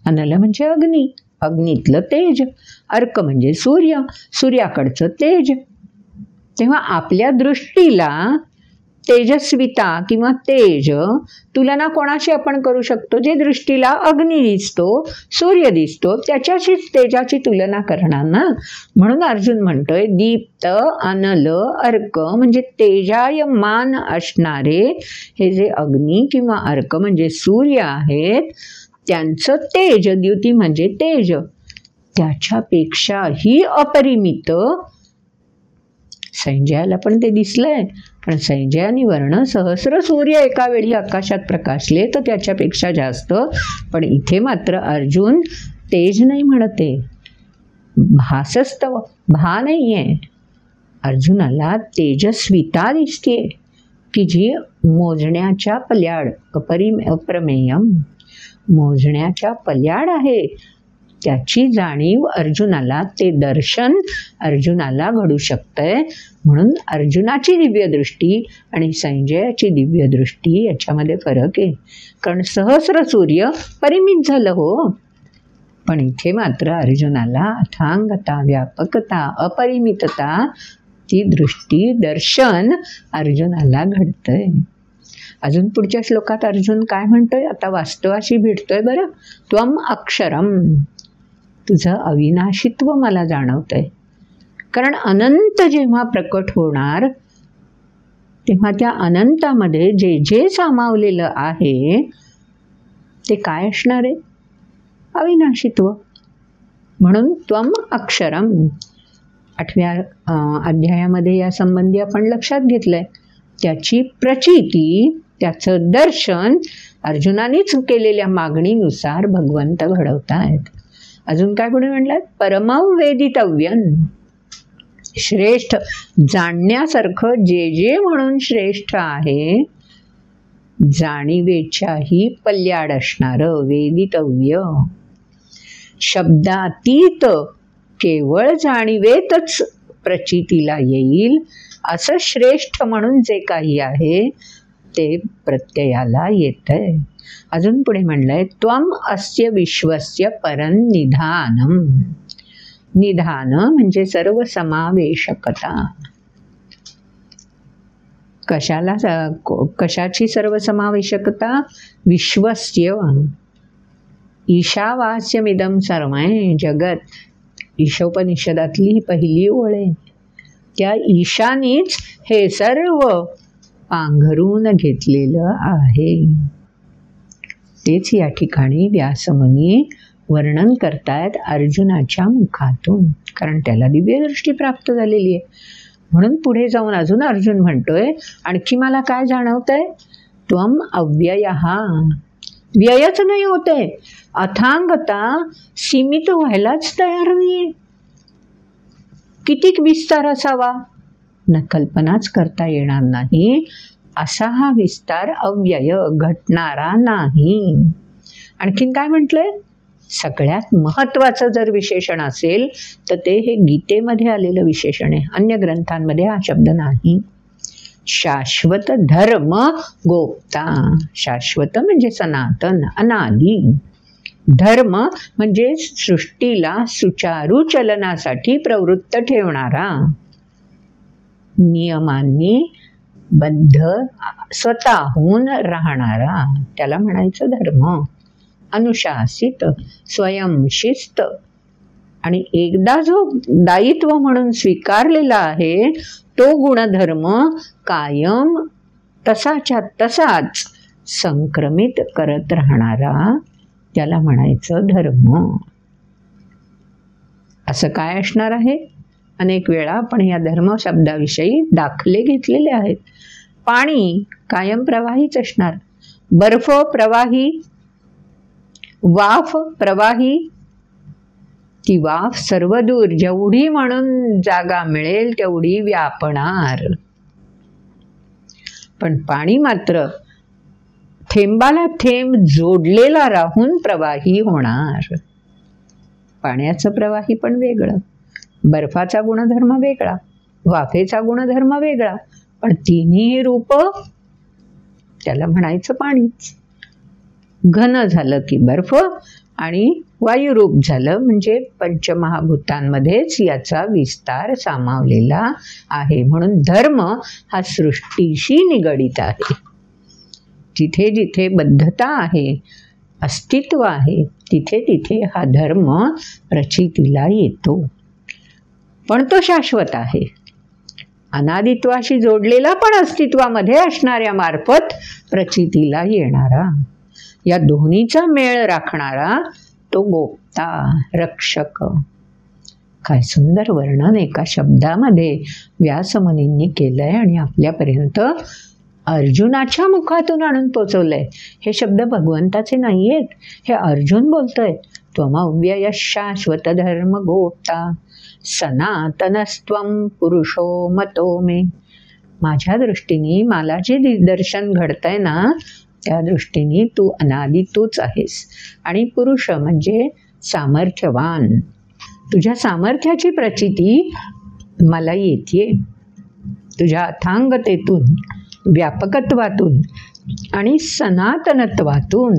अनल म्हणजे अग्नी, अग्नीतलं तेज. अर्क म्हणजे सूर्य, सूर्याकडचं तेज. तेव्हा आपल्या दृष्टीला तेजस्विता किंवा तेज तुलना कोणाशी आपण करू शकतो? जे दृष्टीला अग्नी दिसतो, सूर्य दिसतो, त्याच्याशीच तेजाची तुलना करणार ना. म्हणून अर्जुन म्हणतोय दीप्त, अनल, अर्क म्हणजे तेजायमान असणारे हे जे अग्नी किंवा अर्क म्हणजे सूर्य आहेत, त्यांचं तेज, द्युती म्हणजे तेज, त्याच्यापेक्षाही अपरिमित. संजयाला पण ते दिसलंय, पण संजयानी वर्ण सहस्र सूर्य एका वेळी आकाशात प्रकाशले तर त्याच्यापेक्षा जास्त. पण इथे मात्र अर्जुन तेज नाही म्हणते, भासस्तव, भा नाही आहे. अर्जुनाला तेजस्विता दिसते की जी मोजण्याच्या पल्याड, अप्रमेयम, मोजण्याच्या पल्याड आहे. त्याची जाणीव अर्जुनाला, ते दर्शन अर्जुनाला घडू शकतंय. म्हणून अर्जुनाची दिव्यदृष्टी आणि संजयाची दिव्यदृष्टी याच्यामध्ये फरक आहे. कारण सहस्र सूर्य परिमित झालं हो, पण इथे मात्र अर्जुनाला अथांगता, व्यापकता, अपरिमितता, ती दृष्टी, दर्शन अर्जुनाला घडतंय. अजून पुढच्या श्लोकात अर्जुन काय म्हणतोय? आता वास्तवाशी भेटतोय बरं. त्वम अक्षरम, तुझं अविनाशित्व मला जाणवतंय. कारण अनंत जेव्हा प्रकट होणार तेव्हा त्या अनंतामध्ये जे जे सामावलेलं आहे ते काय असणार आहे? अविनाशित्व. म्हणून त्वम अक्षरम 8व्या अध्यायामध्ये या संबंधी आपण लक्षात घेतलंय. त्याची प्रचिती, त्याचं दर्शन अर्जुनानेच केलेल्या मागणीनुसार भगवंत घडवतायत. अजून काय पुढे म्हणलं? परमं वेदितव्यं, श्रेष्ठ, जाणण्यासारखं जे जे म्हणून श्रेष्ठ आहे, जाणीवेच्याही पल्याड असणारं वेदितव्य, शब्दातीत केवळ जाणीवेतच प्रचितीला येईल असं श्रेष्ठ म्हणून जे काही आहे ते प्रत्ययाला येतंय. अजून पुढे म्हणलंय त्वम अस्य विश्वस्य परन्निधानम. निधान म्हणजे सर्व समावेशकता. कशाला, कशाची सर्व समावेशकता? विश्वस्य, ईशावास्यमिदं सर्वं जगत. ईशोपनिषदातली ही पहिली ओळ आहे. त्या ईशानीच हे सर्व पांघरून घेतलेलं आहे. तेच या ठिकाणी व्यासमुनी वर्णन करतायत अर्जुनाच्या मुखातून, कारण त्याला दिव्यदृष्टी प्राप्त झालेली आहे. म्हणून पुढे जाऊन अजून अर्जुन म्हणतोय आणखी मला काय जाणवतंय? त्वम अव्ययः, व्ययच नाही होते. अथांगता सीमित व्हायलाच तयार नाहीये. कितीक विस्तार असावा? कल्पनाच करता येणार नाही असा हा विस्तार अव्यय घटणारा नाही. आणखीन काय म्हटलंय? सगळ्यात महत्वाचं जर विशेषण असेल तर ते हे गीतेमध्ये आलेलं विशेषण आहे. अन्य ग्रंथांमध्ये हा शब्द नाही. शाश्वत धर्म गोप्ता. शाश्वत म्हणजे सनातन, अनादी. धर्म म्हणजे सृष्टीला सुचारू चलनासाठी प्रवृत्त ठेवणारा, नियमांनी बद्ध स्वतःहून राहणारा, त्याला म्हणायचं धर्म. अनुशासित, स्वयंशिस्त, आणि एकदा जो दायित्व म्हणून स्वीकारलेला आहे तो गुणधर्म कायम तसाच्या तसाच संक्रमित करत राहणारा, त्याला म्हणायचं धर्म. असं काय असणार आहे? अनेक वेळा आपण या धर्म शब्दाविषयी दाखले घेतलेले आहेत. पाणी कायम प्रवाहीच असणार, बर्फ प्रवाही, वाफ प्रवाही. ती वाफ सर्वदूर जेवढी म्हणून जागा मिळेल तेवढी व्यापणार. पण पाणी मात्र थेंबाला थेंब जोडलेला राहून प्रवाही होणार. पाण्याचं प्रवाही पण वेगळं, बर्फाचा गुणधर्म वेगळा, वाफेचा गुणधर्म वेगळा, पण तिन्ही रूप त्याला म्हणायचं पाणीच. घन झालं की बर्फ आणि वायुरूप झालं म्हणजे पंचमहाभूतांमध्येच याचा विस्तार सामावलेला आहे. म्हणून धर्म हा सृष्टीशी निगडित आहे. जिथे जिथे बद्धता आहे, अस्तित्व आहे, तिथे तिथे हा धर्म प्रचितीला येतो. पण तो शाश्वत आहे, अनादित्वाशी जोडलेला पण अस्तित्वामध्ये असणाऱ्या मार्फत प्रचितीला येणारा, या दोन्हीचा मेळ राखणारा तो गोप्ता, रक्षक. काय सुंदर वर्णन एका शब्दामध्ये व्यासमुनींनी केलंय आणि आपल्यापर्यंत अर्जुनाच्या मुखातून आणून पोचवलंय. हे शब्द भगवंताचे नाही आहेत, हे अर्जुन बोलतोय. त्वमव्यय शाश्वत धर्म गोप्ता सनातनस्त्वं पुरुषो मतो मे. माझ्या दृष्टीने मला जे दर्शन घडतंय ना त्या दृष्टीने तू अनादी तूच आहेस. आणि पुरुष म्हणजे सामर्थ्यवान. तुझ्या सामर्थ्याची प्रचिती मला येते. तुझ्या अथांगतेतून, व्यापकत्वातून आणि सनातनत्वातून,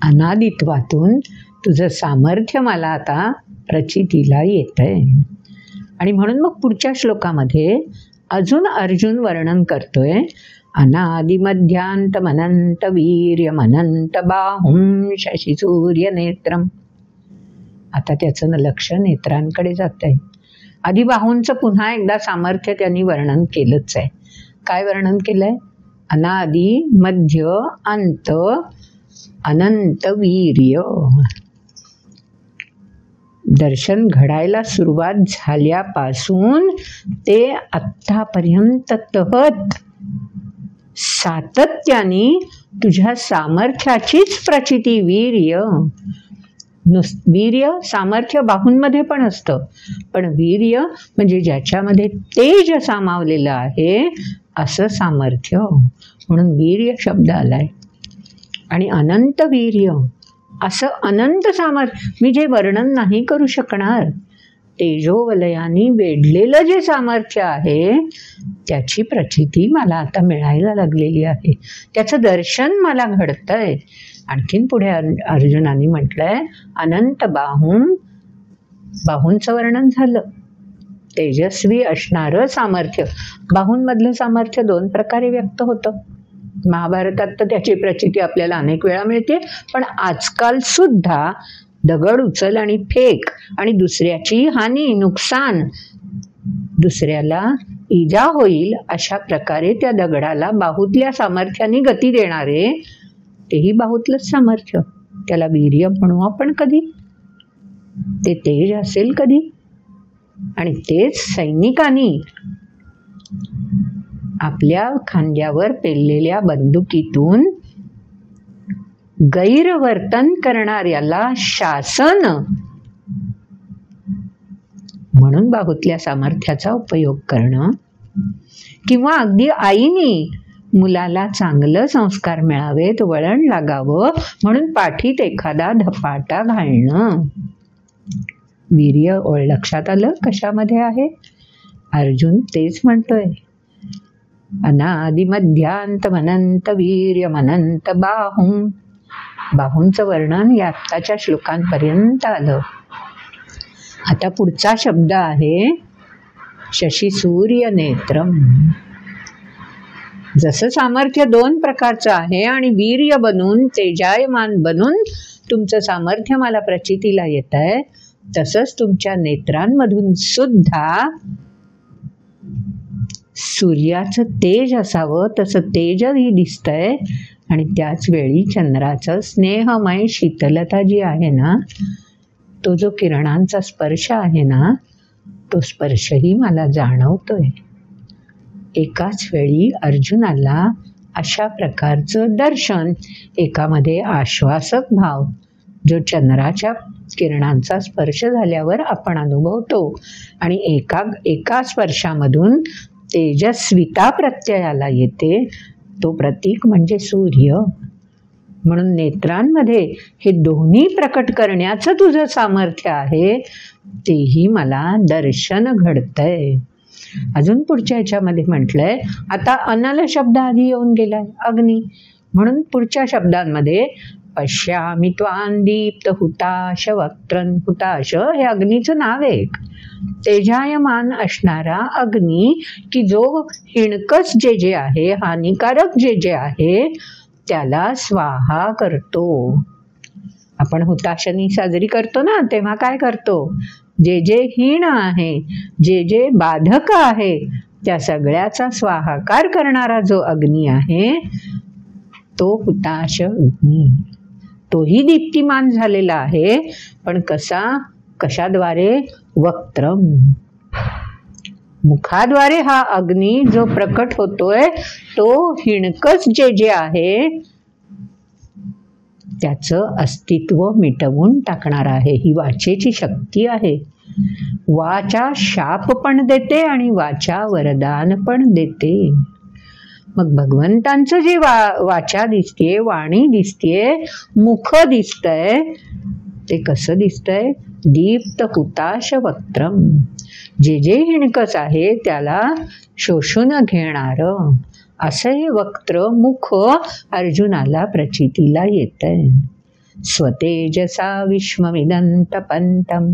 अनादित्वातून तुझं सामर्थ्य मला आता प्रचितीला येतंय. आणि म्हणून मग पुढच्या श्लोकामध्ये अजून अर्जुन वर्णन करतोय. अनादिमध्यांतमनंत वीर्यमनंत बाहुं शशिसूर्य नेत्रम. आता त्याचं लक्ष नेत्रांकडे जात आहे. आधी बाहूंचं पुन्हा एकदा सामर्थ्य त्यांनी वर्णन केलंच आहे. काय वर्णन केलंय? अनादि मध्य अंत अनंत वीर्य. दर्शन घडायला सुरुवात झाल्यापासून ते आत्तापर्यंत तहत सातत्याने तुझ्या सामर्थ्याचीच प्रचिती. वीर्य सामर्थ्य बाहूंमध्ये पण असतं, पण वीर्य म्हणजे ज्याच्यामध्ये तेज सामावलेलं आहे असं सामर्थ्य, म्हणून वीर्य शब्द आलाय. आणि अनंत वीर्य असं अनंत सामर्थ्य मी जे वर्णन नाही करू शकणार, तेजोवलयानी वेढलेलं जे सामर्थ्य आहे त्याची प्रचिती मला आता मिळायला लागलेली आहे. त्याचं दर्शन मला घडतंय. आणखीन पुढे अर्जुनाने म्हटलंय अनंत बाहूंचं वर्णन झालं. तेजस्वी असणारं सामर्थ्य. बाहूंमधलं सामर्थ्य दोन प्रकारे व्यक्त होतं. महाभारतात तर त्याची प्रचिती आपल्याला अनेक वेळा मिळते, पण आजकाल सुद्धा दगड उचल आणि फेक आणि दुसऱ्याची हानी, नुकसान, दुसऱ्याला इजा होईल अशा प्रकारे त्या दगडाला बाहूतल्या सामर्थ्याने गती देणारे तेही बाहूतलंच सामर्थ्य. त्याला वीर्य म्हणू आपण कधी, ते तेज असेल कधी. आणि तेच सैनिकांनी आपल्या खांद्यावर पेललेल्या बंदुकीतून गैरवर्तन करणाऱ्याला शासन म्हणून बाहुतल्या सामर्थ्याचा उपयोग करणं, किंवा अगदी आईनी मुलाला चांगलं संस्कार मिळावेत, वळण लागावं म्हणून पाठीत एखादा धपाटा घालणं. वीर्य लक्षात आलं कशामध्ये आहे? अर्जुन तेच म्हणतोय. अनादि मध्यांत मनंत वीर्य मनंत बाहुं. बाहूंचं वर्णन या आत्ताच्या श्लोकांपर्यंत आलं. आता पुढचा शब्द आहे शशी सूर्य नेत्रम. जसं सामर्थ्य 2 प्रकारचं आहे आणि वीर्य बनून तेजायमान बनून तुमचं सामर्थ्य मला प्रचितीला येत आहे, तसंच तुमच्या नेत्रांमधून सुद्धा सूर्याचं तेज असावं तसं तेजही दिसतंय. आणि त्याच वेळी चंद्राचं स्नेहमय शीतलता जी आहे ना, तो जो किरणांचा स्पर्श आहे ना, तो स्पर्शही मला जाणवतोय. एकाच वेळी अर्जुनाला अशा प्रकारचं दर्शन, एकामध्ये आश्वासक भाव जो चंद्राच्या किरणांचा स्पर्श झाल्यावर आपण अनुभवतो, आणि एका स्पर्शामधून तेजस्विता प्रत्ययाला येते, तो प्रतीक म्हणजे सूर्य. म्हणून नेत्रांमध्ये हे दोन्ही प्रकट करण्याचं तुझं सामर्थ्य आहे, तेही मला दर्शन घडतंय. अजून पुढच्या ह्याच्यामध्ये म्हटलंय, आता अनल शब्द आधी येऊन गेलाय, अग्नी. म्हणून पुढच्या शब्दांमध्ये पश्यामि त्वां दीप्त हुताश वक्त्रं. हुताश हे अग्नीचं नाव आहे. तेजायमान असणारा अग्नी, की जो हिणकस जे आहे, हानिकारक जे आहे, त्याला स्वाहा करतो. आपण हुताशनी साजरी करतो ना, तेव्हा काय करतो? जे हीण आहे, जे बाधक आहे, त्या सगळ्याचा स्वाहाकार करणारा जो अग्नी आहे, तो हुताश अग्नी. तोही दीप्तिमान झालेला आहे, पण कशाद्वारे? वक्त्रम. मुखाद्वारे हा अग्नी जो प्रकट होतोय, तो हिणकस जे आहे त्याचं अस्तित्व मिटवून टाकणार आहे. ही वाचेची शक्ती आहे. वाचा शाप पण देते आणि वाचा वरदान पण देते. मग भगवंतांचं जे वाचा दिसतेय, वाणी दिसतेय, मुख दिसतंय, ते कसं दिसतंय? दीप्त हुताश वक्त्रम. जे हिणकस आहे त्याला शोषून घेणारं असं हे वक्त्र मुख अर्जुनाला प्रचितीला येतंय. स्वतेजसा विश्वमिदं तपंतम.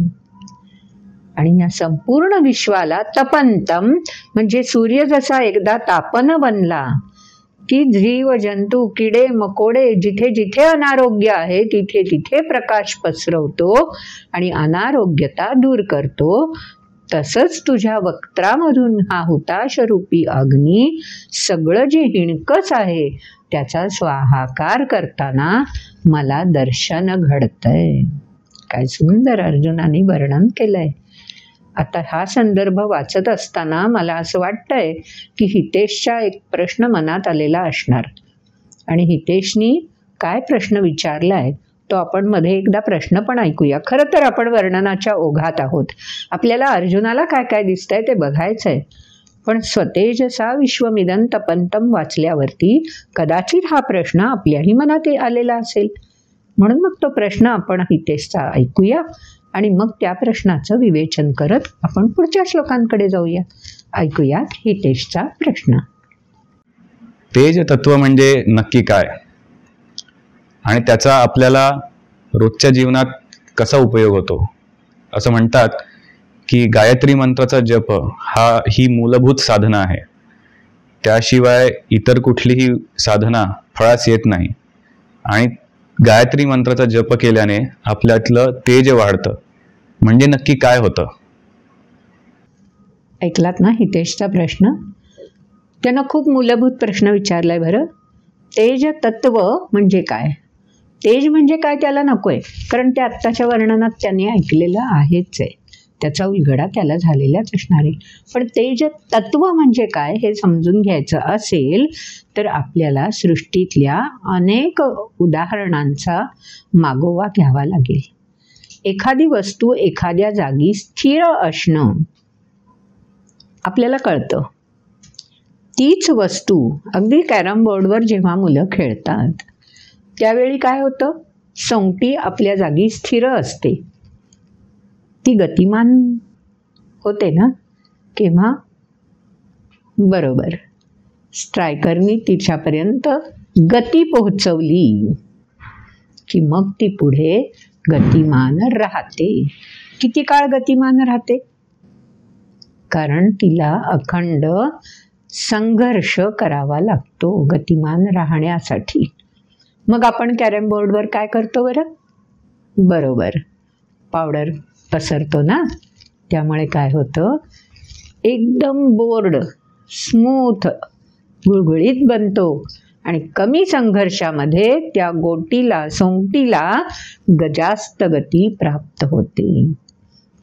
आणि या संपूर्ण विश्वाला तपंतम म्हणजे सूर्य जसा एकदा तापन बनला की जीव जंतू किडे मकोडे जिथे जिथे अनारोग्य आहे तिथे तिथे प्रकाश पसरवतो आणि अनारोग्यता दूर करतो, तसंच तुझ्या वक्त्रामधून हा हुताशरूपी अग्नी सगळं जे हिणकस आहे त्याचा स्वाहाकार करताना मला दर्शन घडतंय. काय सुंदर अर्जुनाने वर्णन केलंय. आता हा संदर्भ वाचत असताना मला असं वाटतंय की हितेशचा एक प्रश्न मनात आलेला असणार, आणि हितेशनी काय प्रश्न विचारलाय तो आपण मध्ये एकदा प्रश्न पण ऐकूया. खरं तर आपण वर्णनाच्या ओघात आहोत, आपल्याला अर्जुनाला काय काय दिसतंय ते बघायचंय, पण स्वतेजसा विश्वमिदं तपंतम वाचल्यावरती कदाचित हा प्रश्न आपल्याही मनात आलेला असेल. म्हणून मग तो प्रश्न आपण हितेशचा ऐकूया आणि मग त्या प्रश्नाचं विवेचन करत आपण पुढच्या श्लोकांकडे जाऊया. ऐकूयात हितेशचा प्रश्न. तेज तत्व म्हणजे नक्की काय आणि त्याचा आपल्याला रोजच्या जीवनात कसा उपयोग होतो? असं म्हणतात की गायत्री मंत्राचा जप ही मूलभूत साधना आहे. त्याशिवाय इतर कुठलीही साधना फळास येत नाही. आणि गायत्री मंत्राचा जप केल्याने आपल्यातलं तेज वाढतं. म्हणजे नक्की काय होतं? ऐकलात ना हितेशचा प्रश्न? त्यानं खूप मूलभूत प्रश्न विचारलाय बरं. तेज तत्व म्हणजे काय? तेज म्हणजे काय त्याला नकोय, कारण ते आत्ताच्या वर्णनात त्याने ऐकलेलं आहेच आहे, त्याचा उलगडा त्याला झालेलाच असणार आहे. पण तेज तत्व म्हणजे काय हे समजून घ्यायचं असेल तर आपल्याला सृष्टीतल्या अनेक उदाहरणांचा मागोवा घ्यावा लागेल. एखादी वस्तू एखाद्या जागी स्थिर असणं आपल्याला कळतं. तीच वस्तू अगदी कॅरम बोर्डवर जेव्हा मुलं खेळतात त्यावेळी काय होतं, सोंगटी आपल्या जागी स्थिर असते, ती गतिमान होते ना. केव्हा, बरोबर स्ट्रायकरनी तिच्यापर्यंत गती पोहोचवली की मग ती पुढे गतिमान राहते. किती काळ गतिमान राहते, कारण तिला अखंड संघर्ष करावा लागतो गतिमान राहण्यासाठी. मग आपण कॅरम बोर्डवर काय करतो बरं, बरोबर पावडर पसरतो ना, त्यामुळे काय होतं, एकदम बोर्ड स्मूथ गुळगुळीत बनतो आणि कमी संघर्षामध्ये त्या गोटीला सोंगटीला जास्त गती प्राप्त होते.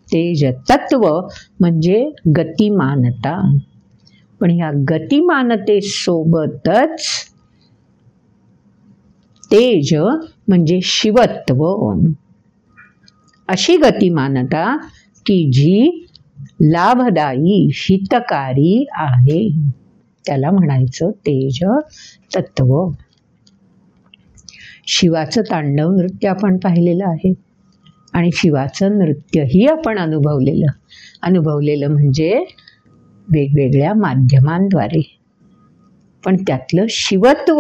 तेज तत्व म्हणजे गतिमानता. पण ह्या गतिमानतेसोबतच तेज म्हणजे शिवत्व, अशी गतिमानता की जी लाभदायी हितकारी आहे, त्याला म्हणायचं तेज तत्व. शिवाचं तांडव नृत्य आपण पाहिलेलं आहे आणि शिवाचं नृत्यही आपण अनुभवलेलं म्हणजे वेगवेगळ्या माध्यमांद्वारे. पण त्यातलं शिवत्व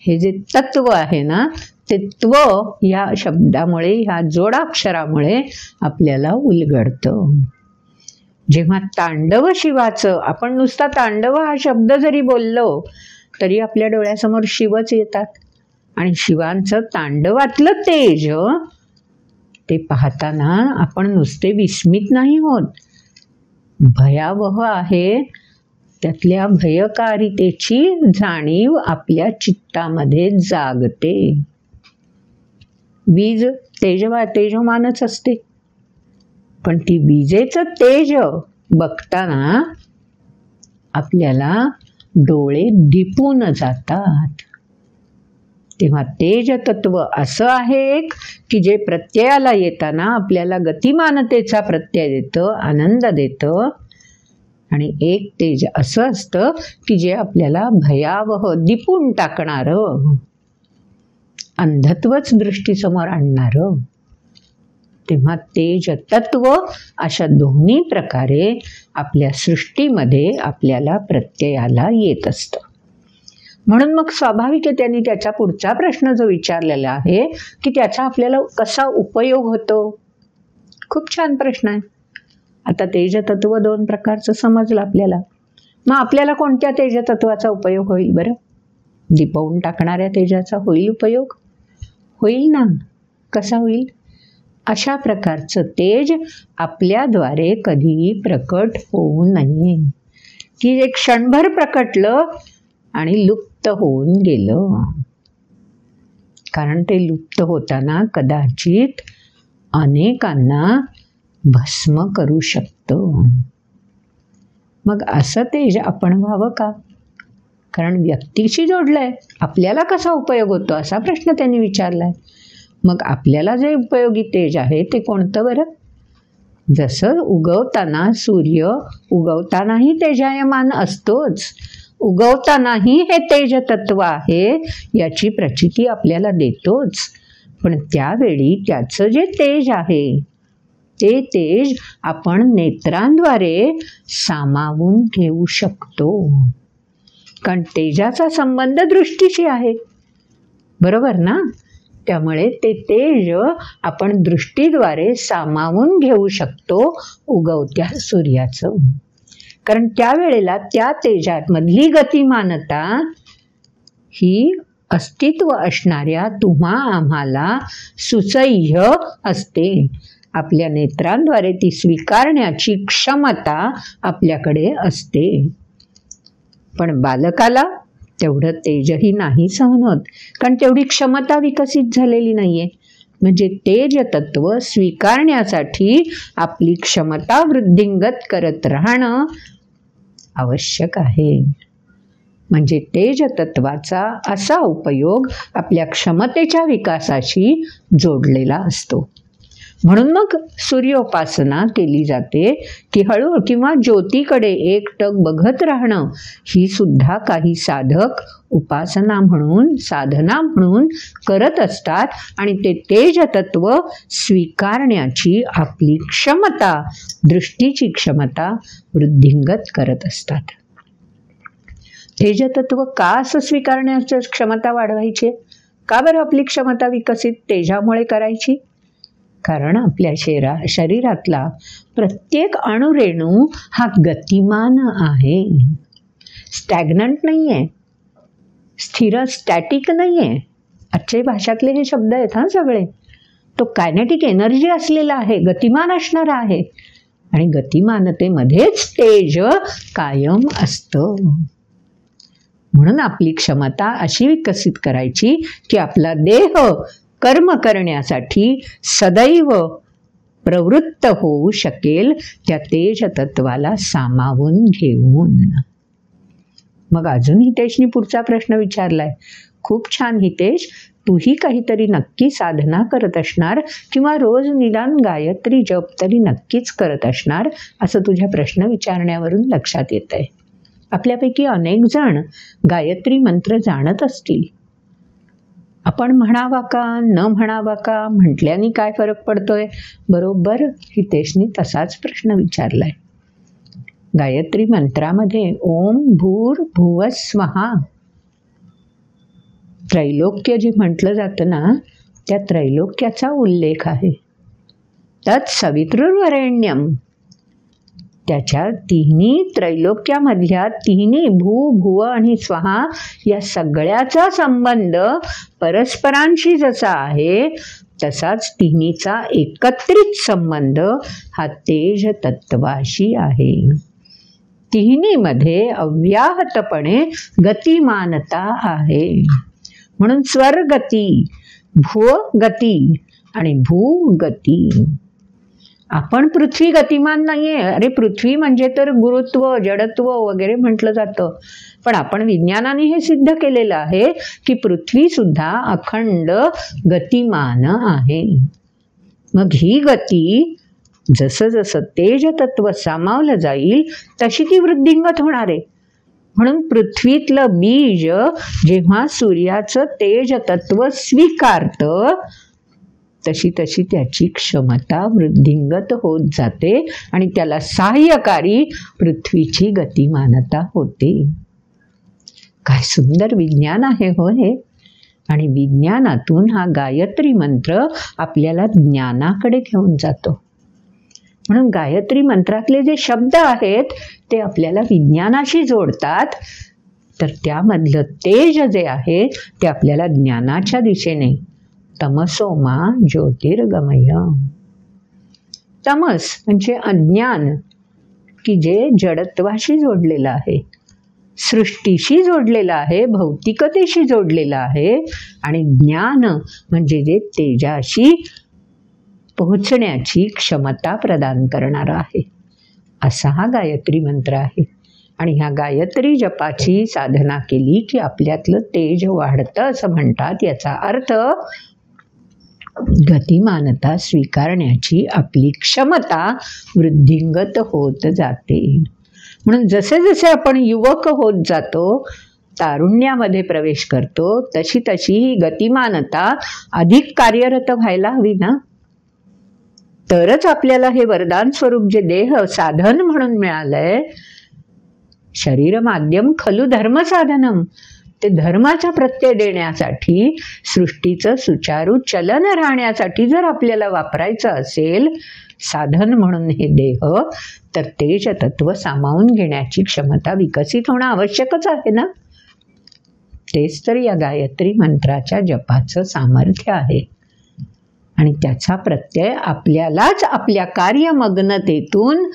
हे जे तत्व आहे ना, ते त्व या शब्दामुळे, ह्या जोडाक्षरामुळे आपल्याला उलगडतं. जेव्हा तांडव शिवाचं, आपण नुसता तांडव हा शब्द जरी बोललो तरी आपल्या डोळ्यासमोर शिवच येतात. आणि शिवांचं तांडवातलं तेज ते पाहताना आपण नुसते विस्मित नाही होत, भयावह आहे, त्यातल्या भयकारितेची जाणीव आपल्या चित्तामध्ये जागते. वीज तेजमानच असते, पण ती विजेचं तेज बघताना आपल्याला डोळे दिपून जातात. तेव्हा तेज तत्व असं आहे एक की जे प्रत्ययाला येताना आपल्याला गतिमानतेचा प्रत्यय देतं, आनंद देतं. आणि एक तेज असं असतं की जे आपल्याला भयावह दिपून टाकणारं, अंधत्वच दृष्टीसमोर आणणारं. तेव्हा तेज तत्व अशा दोन्ही प्रकारे आपल्या सृष्टीमध्ये आपल्याला प्रत्ययाला येत असतं. म्हणून मग स्वाभाविक आहे त्यांनी त्याचा पुढचा प्रश्न जो विचारलेला आहे की त्याचा आपल्याला कसा उपयोग होतो. खूप छान प्रश्न आहे. आता तेजतत्व दोन प्रकारचं समजलं आपल्याला. मग आपल्याला कोणत्या तेजतत्वाचा उपयोग होईल बरं? दिपवून टाकणाऱ्या तेजाचा होईल उपयोग? होईल ना. कसा होईल? अशा प्रकारचं तेज आपल्याद्वारे कधीही प्रकट होऊ नये की एक क्षणभर प्रकटलं आणि लुप्त होऊन गेलं. कारण ते लुप्त होताना कदाचित अनेकांना भस्म करू शकतं. मग असं तेज आपण व्हावं का? कारण व्यक्तीशी जोडलंय, आपल्याला कसा उपयोग होतो असा प्रश्न त्यांनी विचारलाय. मग आपल्याला जे उपयोगी तेज आहे ते कोणतं बरं? जसं उगवताना सूर्य उगवतानाही तेजायमान असतोच, उगवतानाही हे तेज तत्व आहे याची प्रचिती आपल्याला देतोच. पण त्यावेळी त्याचं जे तेज आहे ते तेज आपण नेत्रांद्वारे सामावून घेऊ शकतो. कारण तेजाचा संबंध दृष्टीशी आहे, बरोबर ना. त्यामुळे ते तेज आपण दृष्टीद्वारे सामावून घेऊ शकतो उगवत्या सूर्याचं. कारण त्यावेळेला त्या तेजामधली गतिमानता ही अस्तित्व असणाऱ्या तुम्हा आम्हाला सुसह्य असते. आपल्या नेत्रांद्वारे ती स्वीकारण्याची क्षमता आपल्याकडे असते. पण बालकाला तेवढं तेजही नाही सहन होत, कारण तेवढी क्षमता विकसित झालेली नाहीये. म्हणजे तेज तत्व स्वीकारण्यासाठी आपली क्षमता वृद्धिंगत करत राहणं आवश्यक आहे. म्हणजे तेज तत्वाचा असा उपयोग आपल्या क्षमतेच्या विकासाशी जोडलेला असतो. म्हणून मग सूर्योपासना केली जाते की हळू किंवा ज्योतीकडे एकटक बघत राहणं ही सुद्धा काही साधक उपासना म्हणून साधना म्हणून करत असतात आणि ते तेज तत्व स्वीकारण्याची आपली क्षमता, दृष्टीची क्षमता वृद्धिंगत करत असतात. तेजतत्व का असं स्वीकारण्याची क्षमता वाढवायची? का बरं आपली क्षमता विकसित तेजामुळे करायची? कारण आपल्या शरीरातला प्रत्येक अणुरेणू हा गतिमान आहे, स्टॅग्नंट नाही आहे, स्थिर स्टॅटिक नाही आहे. आजच्या भाषातले हे शब्द आहेत हा सगळे. तो कायनेटिक एनर्जी असलेला आहे, गतिमान असणारा आहे आणि गतिमानतेमध्येच तेज कायम असतं. म्हणून आपली क्षमता अशी विकसित करायची की आपला देह कर्म करण्यासाठी सदैव प्रवृत्त होऊ शकेल त्या तेज तत्वाला सामावून घेऊन. मग अजून हितेशनी पुढचा प्रश्न विचारलाय. खूप छान हितेश, तूही काहीतरी नक्की साधना करत असणार किंवा रोज निदान गायत्री जप तरी नक्कीच करत असणार असं तुझ्या प्रश्न विचारण्यावरून लक्षात येत आहे. आपल्यापैकी अनेक जण गायत्री मंत्र जाणत असतील. आपण म्हणावा का न म्हणावा का, म्हटल्याने काय फरक पडतोय? बरोबर हितेशनी तसाच प्रश्न विचारलाय. गायत्री मंत्रामध्ये ओम भूर भुव स्वहा त्रैलोक्य जे म्हटलं जातं ना, त्या त्रैलोक्याचा उल्लेख आहे. तत् सवितृर्वरेण्यम, त्याच्या तिन्ही त्रैलोक्यामधल्या तिन्ही भू भुव आणि स्वहा या सगळ्याचा संबंध परस्परांशी जसा आहे तसाच तिन्हीचा एकत्रित संबंध हा तेज तत्वाशी आहे. तिन्हीमध्ये अव्याहतपणे गतिमानता आहे. म्हणून स्वर्गती, भूगती आणि भूगती. आपण पृथ्वी गतिमान नाहीये. अरे पृथ्वी म्हणजे तर गुरुत्व, जडत्व वगैरे म्हटलं जातं. पण आपण विज्ञानाने हे सिद्ध केलेलं आहे की पृथ्वी सुद्धा अखंड गतिमान आहे. मग ही गती जसं जसं तेज तत्व सामावलं जाईल तशी ती वृद्धिंगत होणार आहे. म्हणून पृथ्वीतलं बीज जेव्हा सूर्याचं तेज तत्व स्वीकारतं तशी तशी त्याची क्षमता वृद्धिंगत होत जाते आणि त्याला सहाय्यकारी पृथ्वीची गतिमानता होते. काय सुंदर विज्ञान आहे हो हे. आणि विज्ञानातून हा गायत्री मंत्र आपल्याला ज्ञानाकडे घेऊन जातो. म्हणून गायत्री मंत्रातले जे शब्द आहेत ते आपल्याला विज्ञानाशी जोडतात. तर त्यामधलं तेज जे आहे ते आपल्याला ज्ञानाच्या दिशेने, तमसोमा ज्योतिर्गमय. तमस म्हणजे अज्ञान की जे जडत्वाशी जोडलेलं आहे, सृष्टीशी जोडलेलं आहे, भौतिकतेशी जोडलेलं आहे. आणि ज्ञान म्हणजे जे तेजाशी पोहोचण्याची क्षमता प्रदान करणारा आहे. असा हा गायत्री मंत्र आहे. आणि ह्या गायत्री जपाची साधना केली की आपल्यातलं तेज वाढतं असं म्हणतात. याचा अर्थ गतिमानता स्वीकारण्याची आपली क्षमता वृद्धिंगत होत जाते. म्हणून जसे जसे आपण युवक होत जातो, तारुण्यामध्ये प्रवेश करतो, तशी तशी ही गतिमानता अधिक कार्यरत व्हायला हवी ना. तरच आपल्याला हे वरदान स्वरूप जे देह साधन म्हणून मिळालंय, शरीर माध्यम खलु धर्म साधनम, ते धर्माचा प्रत्यय देण्यासाठी, सृष्टीचं सुचारू चलन राहण्यासाठी जर आपल्याला वापरायचं असेल साधन म्हणून हे देह, तर तेज तत्व सामावून घेण्याची क्षमता विकसित होणं आवश्यकच आहे ना. तेच तर या गायत्री मंत्राच्या जपाचं सामर्थ्य आहे. आणि त्याचा प्रत्यय आपल्यालाच आपल्या कार्यमग्नतेतून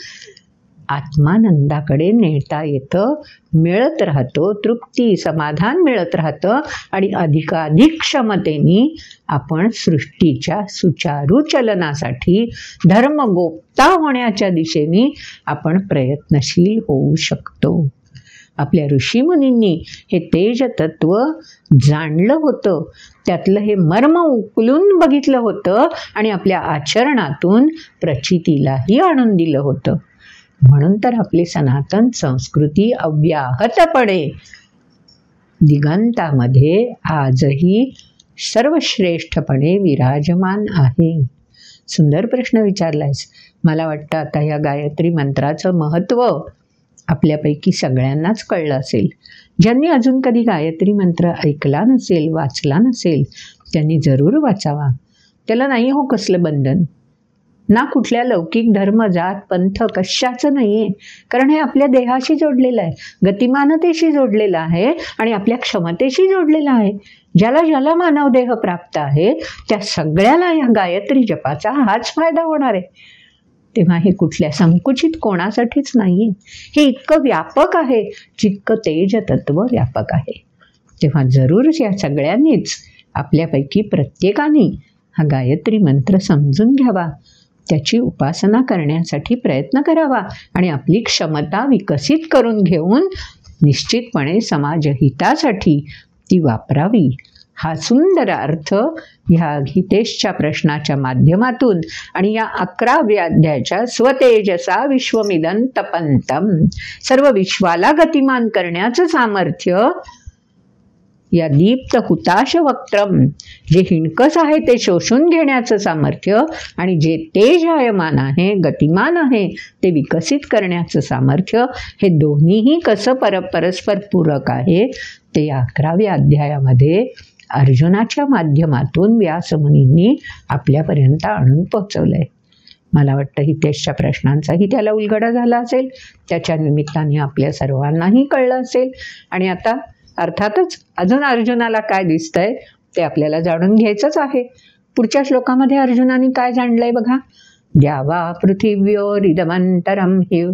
आत्मानंदाकडे नेता येतं, मिळत राहतो, तृप्ती समाधान मिळत राहतं. आणि अधिकाधिक क्षमतेने आपण सृष्टीच्या सुचारू चलनासाठी, धर्मगोप्ता होण्याच्या दिशेने आपण प्रयत्नशील होऊ शकतो. आपल्या ऋषीमुनींनी हे तेज तत्व जाणलं होतं, त्यातलं हे मर्म उकलून बघितलं होतं आणि आपल्या आचरणातून प्रचितीलाही आणून दिलं होतं. म्हणून तर आपली सनातन संस्कृती अव्याहतपणे दिगंतामध्ये आजही सर्वश्रेष्ठपणे विराजमान आहे. सुंदर प्रश्न विचारलायस. मला वाटतं आता या गायत्री मंत्राचं महत्त्व आपल्यापैकी सगळ्यांनाच कळलं असेल. ज्यांनी अजून कधी गायत्री मंत्र ऐकला नसेल, वाचला नसेल, त्यांनी जरूर वाचावा. त्याला नाही हो कसलं बंधन, ना कुठल्या लौकिक धर्म, जात, पंथ कशाचं नाही आहे. कारण हे आपल्या देहाशी जोडलेलं आहे, गतिमानतेशी जोडलेलं आहे आणि आपल्या क्षमतेशी जोडलेलं आहे. ज्याला ज्याला मानव देह प्राप्त आहे त्या सगळ्याला या गायत्री जपाचा हाच फायदा होणार आहे. तेव्हा हे कुठल्या संकुचित कोणासाठीच नाही आहे. हे इतकं व्यापक आहे जितकं तेज तत्व व्यापक आहे. तेव्हा जरूर या सगळ्यांनीच आपल्यापैकी प्रत्येकाने हा गायत्री मंत्र समजून घ्यावा, त्याची उपासना करण्यासाठी प्रयत्न करावा आणि आपली क्षमता विकसित करून घेऊन निश्चितपणे समाजहितासाठी ती वापरावी. हा सुंदर अर्थ ह्या गीतेशच्या प्रश्नाच्या माध्यमातून आणि या 11व्या अध्यायाच्या स्वतेजसा विश्वमिदं तपंतम, सर्व विश्वाला गतिमान करण्याचं सामर्थ्य, या दीप्त हुताश वक्त्रम, जे हिणकस आहे ते शोषून घेण्याचं सामर्थ्य आणि जे तेजायमान आहे, गतिमान आहे, ते विकसित करण्याचं सामर्थ्य, हे दोन्हीही कसं परस्पर पूरक आहे ते 11व्या अध्यायामध्ये अर्जुनाच्या माध्यमातून व्यासमुनींनी आपल्यापर्यंत आणून पोचवलंय. मला वाटतं हितेशच्या प्रश्नांचाही त्याला उलगडा झाला असेल, त्याच्या निमित्ताने आपल्या सर्वांनाही कळलं असेल. आणि आता अर्थातच अजून अर्जुनाला काय दिसतंय ते आपल्याला जाणून घ्यायचंच आहे. पुढच्या श्लोकामध्ये अर्जुनाने काय जाणलंय बघा. द्यावा पृथिव्योरिदमंतरम हि.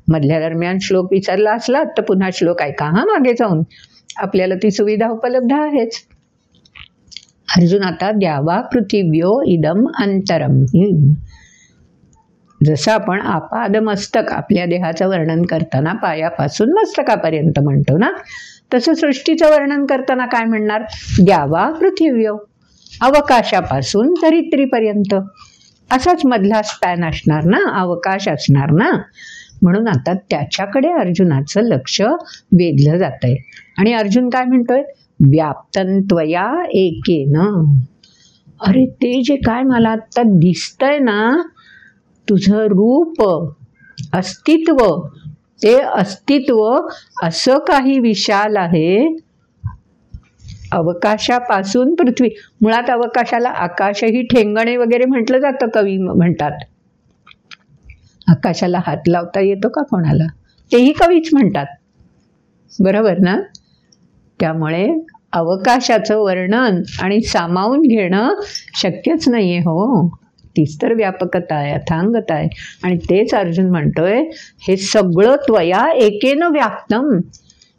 मधल्या दरम्यान श्लोक विचारला असला तर पुन्हा श्लोक ऐका हा मागे जाऊन, आपल्याला ती सुविधा उपलब्ध आहेच. अर्जुन आता द्यावा पृथिव्यो इदम अंतरम हि. जसं आपण आपादमस्तक आपल्या देहाचं वर्णन करताना पायापासून मस्तकापर्यंत म्हणतो ना, तसं सृष्टीचं वर्णन करताना काय म्हणणार. द्यावा पृथिव्यो, अवकाशापासून धरित्रीपर्यंत, असाच मधला स्पॅन असणार ना, अवकाश असणार ना. म्हणून आता त्याच्याकडे अर्जुनाचं लक्ष वेधलं जात आहे. आणि अर्जुन काय म्हणतोय. व्याप्तन्त्वया एकेन. अरे ते जे काय मला आत्ता दिसतंय ना, तुझं रूप, अस्तित्व, ते अस्तित्व असं काही विशाल आहे. अवकाशापासून पृथ्वी, मुळात अवकाशाला आकाशही ठेंगणे वगैरे म्हटलं जातं, कवी म्हणतात. आकाशाला हात लावता येतो का कोणाला, तेही कवीच म्हणतात, बरोबर ना. त्यामुळे अवकाशाचं वर्णन आणि सामावून घेणं शक्यच नाहीये हो. तीच तर व्यापकता आहे, अथांगता आहे. आणि तेच अर्जुन म्हणतोय, हे सगळं त्वया एकेन व्याप्तम.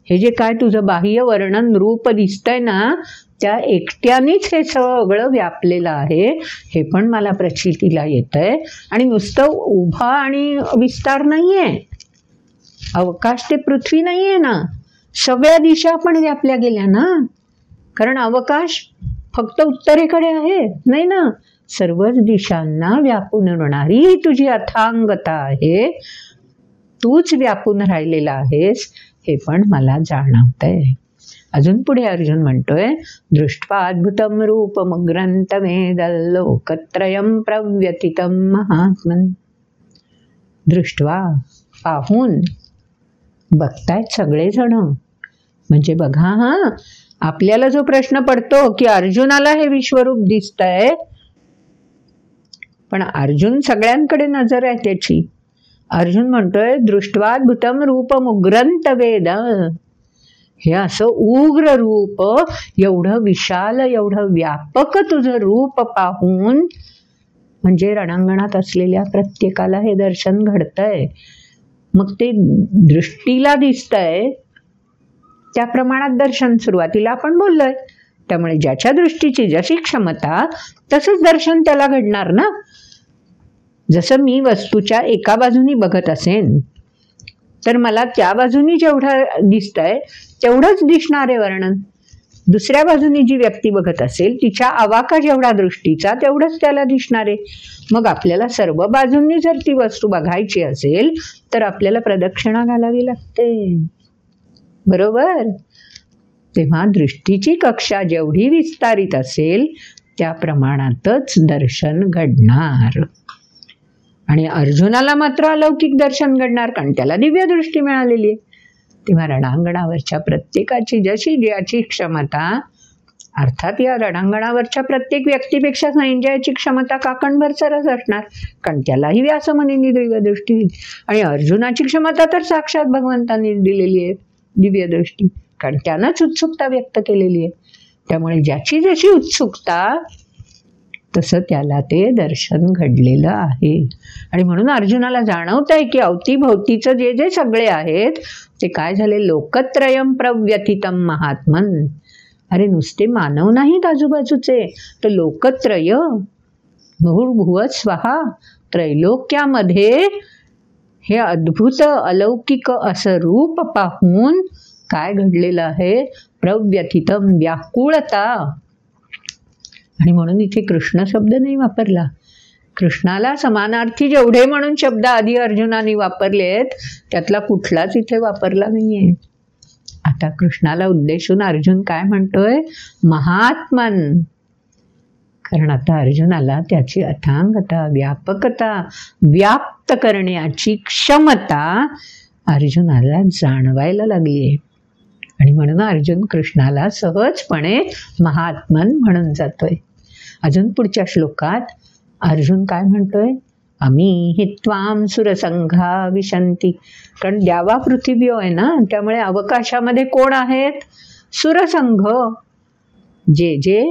हे जे काय तुझं बाह्य वर्णन रूप दिसतंय ना, त्या एकट्यानेच हे सगळं व्यापलेलं आहे. हे पण मला प्रचितीला येतंय. आणि नुसतं उभा आणि विस्तार नाहीये, अवकाश ते पृथ्वी नाहीये ना, सगळ्या दिशा पण व्यापल्या गेल्या ना. कारण अवकाश फक्त उत्तरेकडे आहे नाही ना, सर्वच दिशांना व्यापून राहणारी तुझी अथांगता आहे. तूच व्यापून राहिलेला आहेस हे पण मला जाणवतंय. अजून पुढे अर्जुन म्हणतोय, दृष्ट्वा अद्भुतम रूपमग्रंथमेदल्लोकत्रयं प्रव्यथितं महात्मन्. दृष्ट्वा, पाहून, बघतायत सगळेजण. म्हणजे बघा हा, आपल्याला जो प्रश्न पडतो की अर्जुनाला हे विश्वरूप दिसतंय, पण अर्जुन सगळ्यांकडे नजर आहे त्याची. अर्जुन म्हणतोय, दृष्ट्वाद्भुतम रूपमुग्रंत वेद. हे असं उग्र रूप, एवढं विशाल, एवढं व्यापक तुझं रूप पाहून, म्हणजे रणांगणात असलेल्या प्रत्येकाला हे दर्शन घडतंय. मग ते दृष्टीला दिसतंय त्या प्रमाणात दर्शन सुरुवातीला आपण बोललोय. त्यामुळे ज्याच्या दृष्टीची जशी क्षमता तसंच दर्शन त्याला घडणार ना. जसं मी वस्तूच्या एका बाजूनी बघत असेन तर मला त्या बाजूनी जेवढं दिसतंय तेवढंच दिसणार आहे वर्णन. दुसऱ्या बाजूनी जी व्यक्ती बघत असेल तिच्या आवाका जेवढा दृष्टीचा तेवढंच त्याला दिसणार आहे. मग आपल्याला सर्व बाजूंनी जर ती वस्तू बघायची असेल तर आपल्याला प्रदक्षिणा घालावी लागते, बरोबर. तेव्हा दृष्टीची कक्षा जेवढी विस्तारित असेल त्या प्रमाणातच दर्शन घडणार. आणि अर्जुनाला मात्र अलौकिक दर्शन घडणार, कारण त्याला दिव्य दृष्टी मिळालेली आहे. तेव्हा रणांगणावरच्या प्रत्येकाची जशी ज्याची क्षमता, अर्थात या रणांगणावरच्या प्रत्येक व्यक्तीपेक्षा संजयाची क्षमता काकणभर सरस असणार, कारण त्यालाही व्यासमुनींनी दिव्य दृष्टी दिली. आणि अर्जुनाची क्षमता तर साक्षात भगवंतांनी दिलेली आहे दिव्य दृष्टी, कारण त्यानंच उत्सुकता व्यक्त केलेली आहे. त्यामुळे ज्याची जशी उत्सुकता तसं त्याला ते दर्शन घडलेलं आहे. आणि म्हणून अर्जुनाला जाणवत आहे की अवतीभोवतीचं जे जे सगळे आहेत ते काय झाले, लोकत्रयम प्रव्यथितम महात्मन. अरे नुसते मानव नाहीत आजूबाजूचे, तर लोकत्रय, भूर्भुव स्वहा, त्रैलोक्यामध्ये हे अद्भुत अलौकिक असं रूप पाहून काय घडलेलं आहे, प्रव्यथितम, व्याकुळता. आणि म्हणून इथे कृष्ण शब्द नाही वापरला. कृष्णाला समानार्थी जेवढे म्हणून शब्द आधी अर्जुनाने वापरलेत त्यातला कुठलाच इथे वापरला नाहीये. आता कृष्णाला उद्देशून अर्जुन काय म्हणतोय, महात्मन. कारण आता अर्जुनाला त्याची अथांगता, व्यापकता, व्याप्त करण्याची क्षमता अर्जुनाला जाणवायला लागली आहे. आणि म्हणून अर्जुन कृष्णाला सहजपणे महात्मन म्हणून जातोय. अजून पुढच्या श्लोकात अर्जुन काय म्हणतोय, आम्ही हि त्वाम सुरसंघा विशंती. कारण द्यावा पृथ्वी आहे ना, त्यामुळे अवकाशामध्ये कोण आहेत, सुरसंघ, जे जे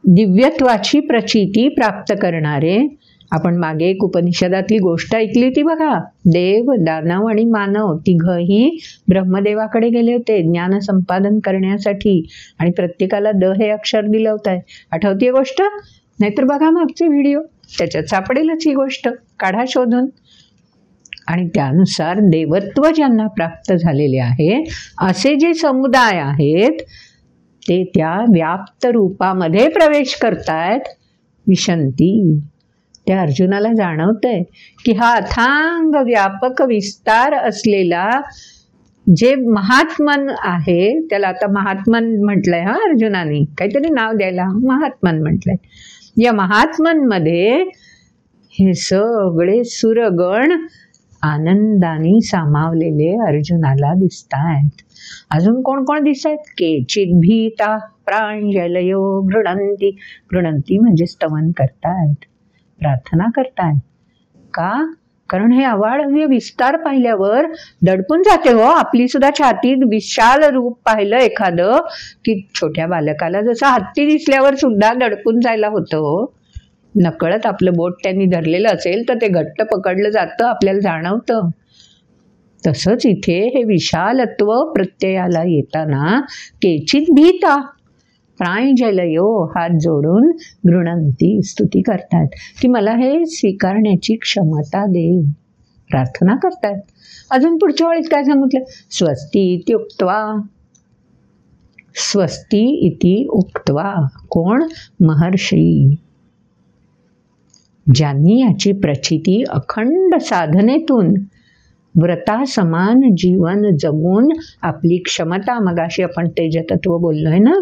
दिव्यत्वाची प्रचिती प्राप्त करणारे. आपण मागे एक उपनिषदातली गोष्ट ऐकली ती बघा, देव, दानव आणि मानव तिघही ब्रह्मदेवाकडे गेले होते ज्ञान संपादन करण्यासाठी, आणि प्रत्येकाला द हे अक्षर दिलं होतं. आठवतीये गोष्ट? नाहीतर बघा मागचे व्हिडिओ, त्याच्यात सापडेलच ही गोष्ट, काढा शोधून. आणि त्यानुसार देवत्व ज्यांना प्राप्त झालेले आहे असे जे समुदाय आहेत ते त्या व्याप्त रूपामध्ये प्रवेश करतायत, विशंती. त्या अर्जुनाला जाणवतंय की हा अथांग व्यापक विस्तार असलेला जे महात्मन आहे, त्याला आता महात्मन म्हटलंय हा अर्जुनाने, काहीतरी नाव द्यायला महात्मन म्हटलंय. या महात्मनमध्ये हे सगळे सुरगण आनंदाने सामावलेले अर्जुनाला दिसतायत. अजून कोण कोण दिसत आहेत, केचित भीता प्रांजलयो गृणंती. गृणंती म्हणजे स्तवन करतायत, प्रार्थना करतायत. का? कारण हे अवाढव्य विस्तार पाहिल्यावर दडपून जाते हो आपली सुद्धा छाती. विशाल रूप पाहिलं एखादं की छोट्या बालकाला जसं हत्ती दिसल्यावर सुद्धा दडपून जायला होतं. नकळत आपलं बोट त्यांनी धरलेलं असेल तर ते घट्ट पकडलं जातं, आपल्याला जाणवतं. तसंच इथे हे विशालत्व प्रत्ययाला येताना केचित भीता प्रांजलयो, हात जोडून गृणंती, स्तुती करतात की मला हे स्वीकारण्याची क्षमता दे, प्रार्थना करतात. अजून पुढच्या वेळीत काय सांगितलं, स्वस्ती इति उक्त्वा. स्वस्ती इति उक्त्वा कोण, महर्षी. ज्यांनी याची प्रचिती अखंड साधनेतून व्रतासमान जीवन जगून आपली क्षमता, मगाशी आपण तेजतत्व बोललोय ना,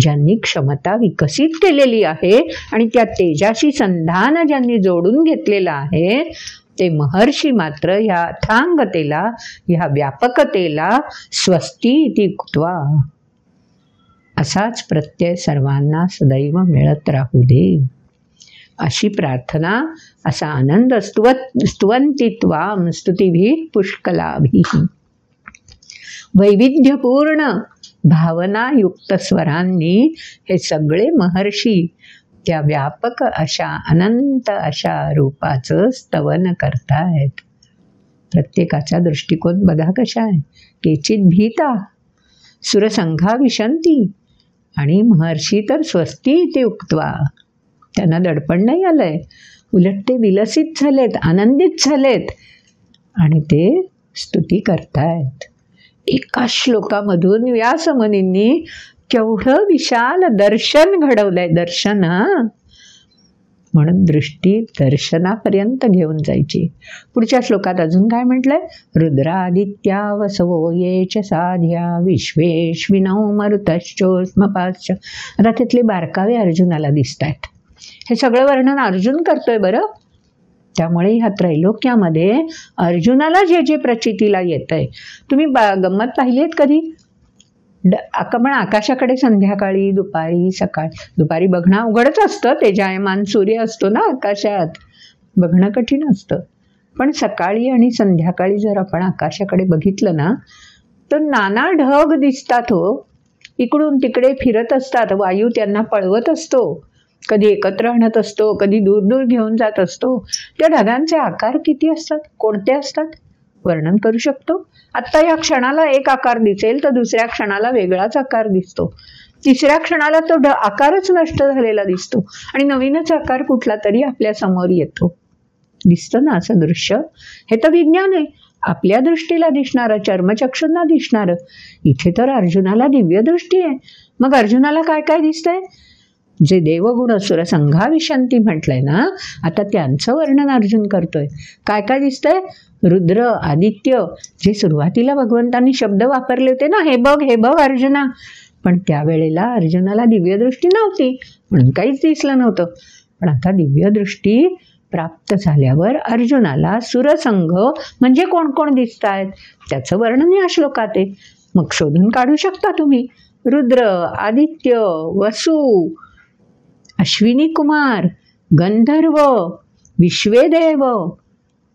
ज्यांनी क्षमता विकसित केलेली आहे आणि त्या तेजाशी संधान ज्यांनी जोडून घेतलेलं आहे ते महर्षी मात्र ह्या अथांगतेला, ह्या व्यापकतेला स्वस्ती इति उक्त्वा, असाच प्रत्यय सर्वांना सदैव मिळत राहू दे, अशी प्रार्थना, असा आनंद स्तुवन्ति त्वां स्तुतिभिः पुष्कलाभिः. वैविध्यपूर्ण भावनायुक्त स्वरांनी हे सगळे महर्षी त्या व्यापक अशा अनंत अशा रूपाचं स्तवन करतायत. प्रत्येकाचा दृष्टिकोन बघा कशा आहे. केचित भीता सुरसंघा विशंती, आणि महर्षी तर स्वस्ती इति उक्त्वा, त्यांना दडपण नाही आलंय, उलट ते विलसित झालेत, आनंदित झालेत आणि ते स्तुती करतायत. एका श्लोकामधून व्यासमुनींनी केवढं विशाल दर्शन घडवलंय. दर्शन, म्हणून दृष्टी दर्शनापर्यंत घेऊन जायची. पुढच्या श्लोकात अजून काय म्हटलंय? रुद्रादित्या वसवो ये च साध्या विश्वेश्विनौ मरुतश्चोष्मपाश्च. आता तिथले बारकावे अर्जुनाला दिसत आहेत. हे सगळं वर्णन अर्जुन करतोय बरं. त्यामुळे ह्या त्रैलोक्यामध्ये अर्जुनाला जे जे प्रचितीला येतंय, तुम्ही गंमत पाहिली आहेत कधी? आपण आकाशाकडे संध्याकाळी, दुपारी, दुपारी बघणं अवघडच असतं. तेजायमान सूर्य असतो ना आकाशात, बघणं कठीण असतं. पण सकाळी आणि संध्याकाळी जर आपण आकाशाकडे बघितलं ना, तर नाना ढग दिसतात हो. इकडून तिकडे फिरत असतात. वायू त्यांना पळवत असतो. कधी एकत्र आणत असतो, कधी दूर दूर घेऊन जात असतो. त्या ढगांचे आकार किती असतात, कोणते असतात, वर्णन करू शकतो? आत्ता या क्षणाला एक आकार दिसेल तर दुसऱ्या क्षणाला वेगळाच आकार दिसतो. तिसऱ्या क्षणाला तो आकारच नष्ट झालेला दिसतो आणि नवीनच आकार कुठला तरी आपल्या समोर येतो. दिसतं ना असं दृश्य? हे तर विज्ञान आहे. आपल्या दृष्टीला दिसणारं, चर्मचक्षूंना दिसणारं. इथे तर अर्जुनाला दिव्य दृष्टी आहे. मग अर्जुनाला काय काय दिसतंय? जे देवगुण सुरसंघा विशंती म्हटलंय ना, आता त्यांचं वर्णन अर्जुन करतोय. काय काय दिसतंय? रुद्र, आदित्य, जे सुरुवातीला भगवंतांनी शब्द वापरले होते ना, हे बघ अर्जुना. पण त्यावेळेला अर्जुनाला दिव्यदृष्टी नव्हती म्हणून काहीच दिसलं नव्हतं. पण आता दिव्यदृष्टी प्राप्त झाल्यावर अर्जुनाला सुरसंघ म्हणजे कोण कोण दिसत आहेत त्याचं वर्णन या श्लोकात आहे. मग शोधून काढू शकता तुम्ही. रुद्र, आदित्य, वसु, अश्विनी कुमार, गंधर्व, विश्वेदेव.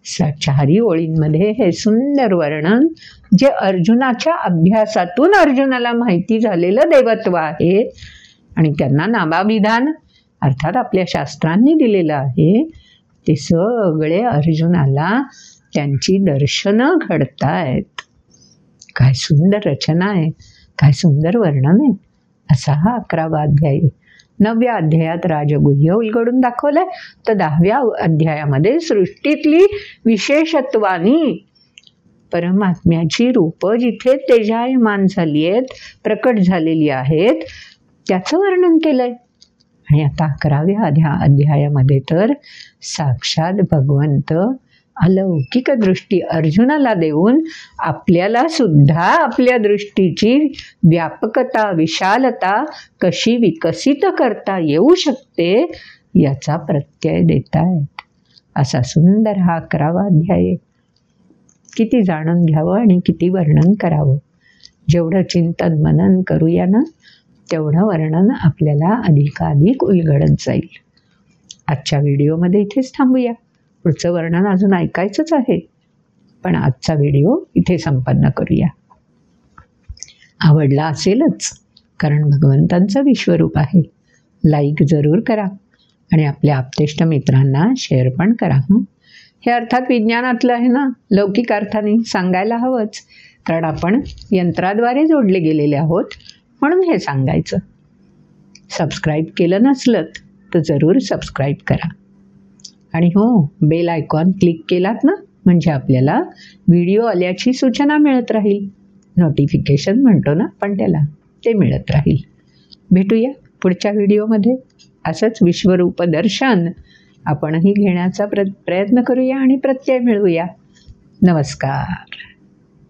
चारही ओळींमध्ये हे सुंदर वर्णन जे अर्जुनाच्या अभ्यासातून अर्जुनाला माहिती झालेलं देवत्व आहे आणि त्यांना नामाभिधान अर्थात आपल्या शास्त्रांनी दिलेलं आहे, ते सगळे अर्जुनाला त्यांची दर्शनं घडतायत. काय सुंदर रचना आहे, काय सुंदर वर्णन आहे. असा हा 11वा अध्याय. 9व्या अध्यायात राजगुह्य उलगडून दाखवलंय, तर 10व्या अध्यायामध्ये सृष्टीतली विशेषत्वानी परमात्म्याची रूपं जिथे तेजायमान झाली आहेत, प्रकट झालेली आहेत, त्याचं वर्णन केलंय. आणि आता 11व्या अध्यायामध्ये तर साक्षात भगवंत अलौकिक दृष्टी अर्जुनाला देऊन आपल्याला सुद्धा आपल्या दृष्टीची व्यापकता, विशालता कशी विकसित करता येऊ शकते याचा प्रत्यय देत आहेत. असा सुंदर हा 11वा अध्याय. किती जाणून घ्यावं आणि किती वर्णन करावं. जेवढं चिंतन मनन करूया ना, तेवढं वर्णन आपल्याला अधिकाधिक उलगडत जाईल. आजच्या व्हिडिओमध्ये इथेच थांबूया. पुढचं वर्णन अजून ऐकायचंच आहे, पण आजचा व्हिडिओ इथे संपन्न करूया. आवडला असेलच, कारण भगवंतांचं विश्वरूप आहे. लाईक जरूर करा आणि आपल्या आप्तेष्ट मित्रांना शेअर पण करा. हे अर्थात विज्ञानातलं आहे ना, लौकिक अर्थाने सांगायला हवंच, कारण आपण यंत्राद्वारे जोडले गेलेले आहोत म्हणून हे सांगायचं. सबस्क्राईब केलं नसलं तर जरूर सबस्क्राईब करा. आणि हो, बेल आयकॉन क्लिक केलात ना, म्हणजे आपल्याला व्हिडिओ आल्याची सूचना मिळत राहील. नोटिफिकेशन म्हणतो ना पण त्याला, ते मिळत राहील. भेटूया पुढच्या व्हिडिओमध्ये. असंच विश्वरूप दर्शन आपणही घेण्याचा प्रयत्न करूया आणि प्रत्यय मिळवूया. नमस्कार.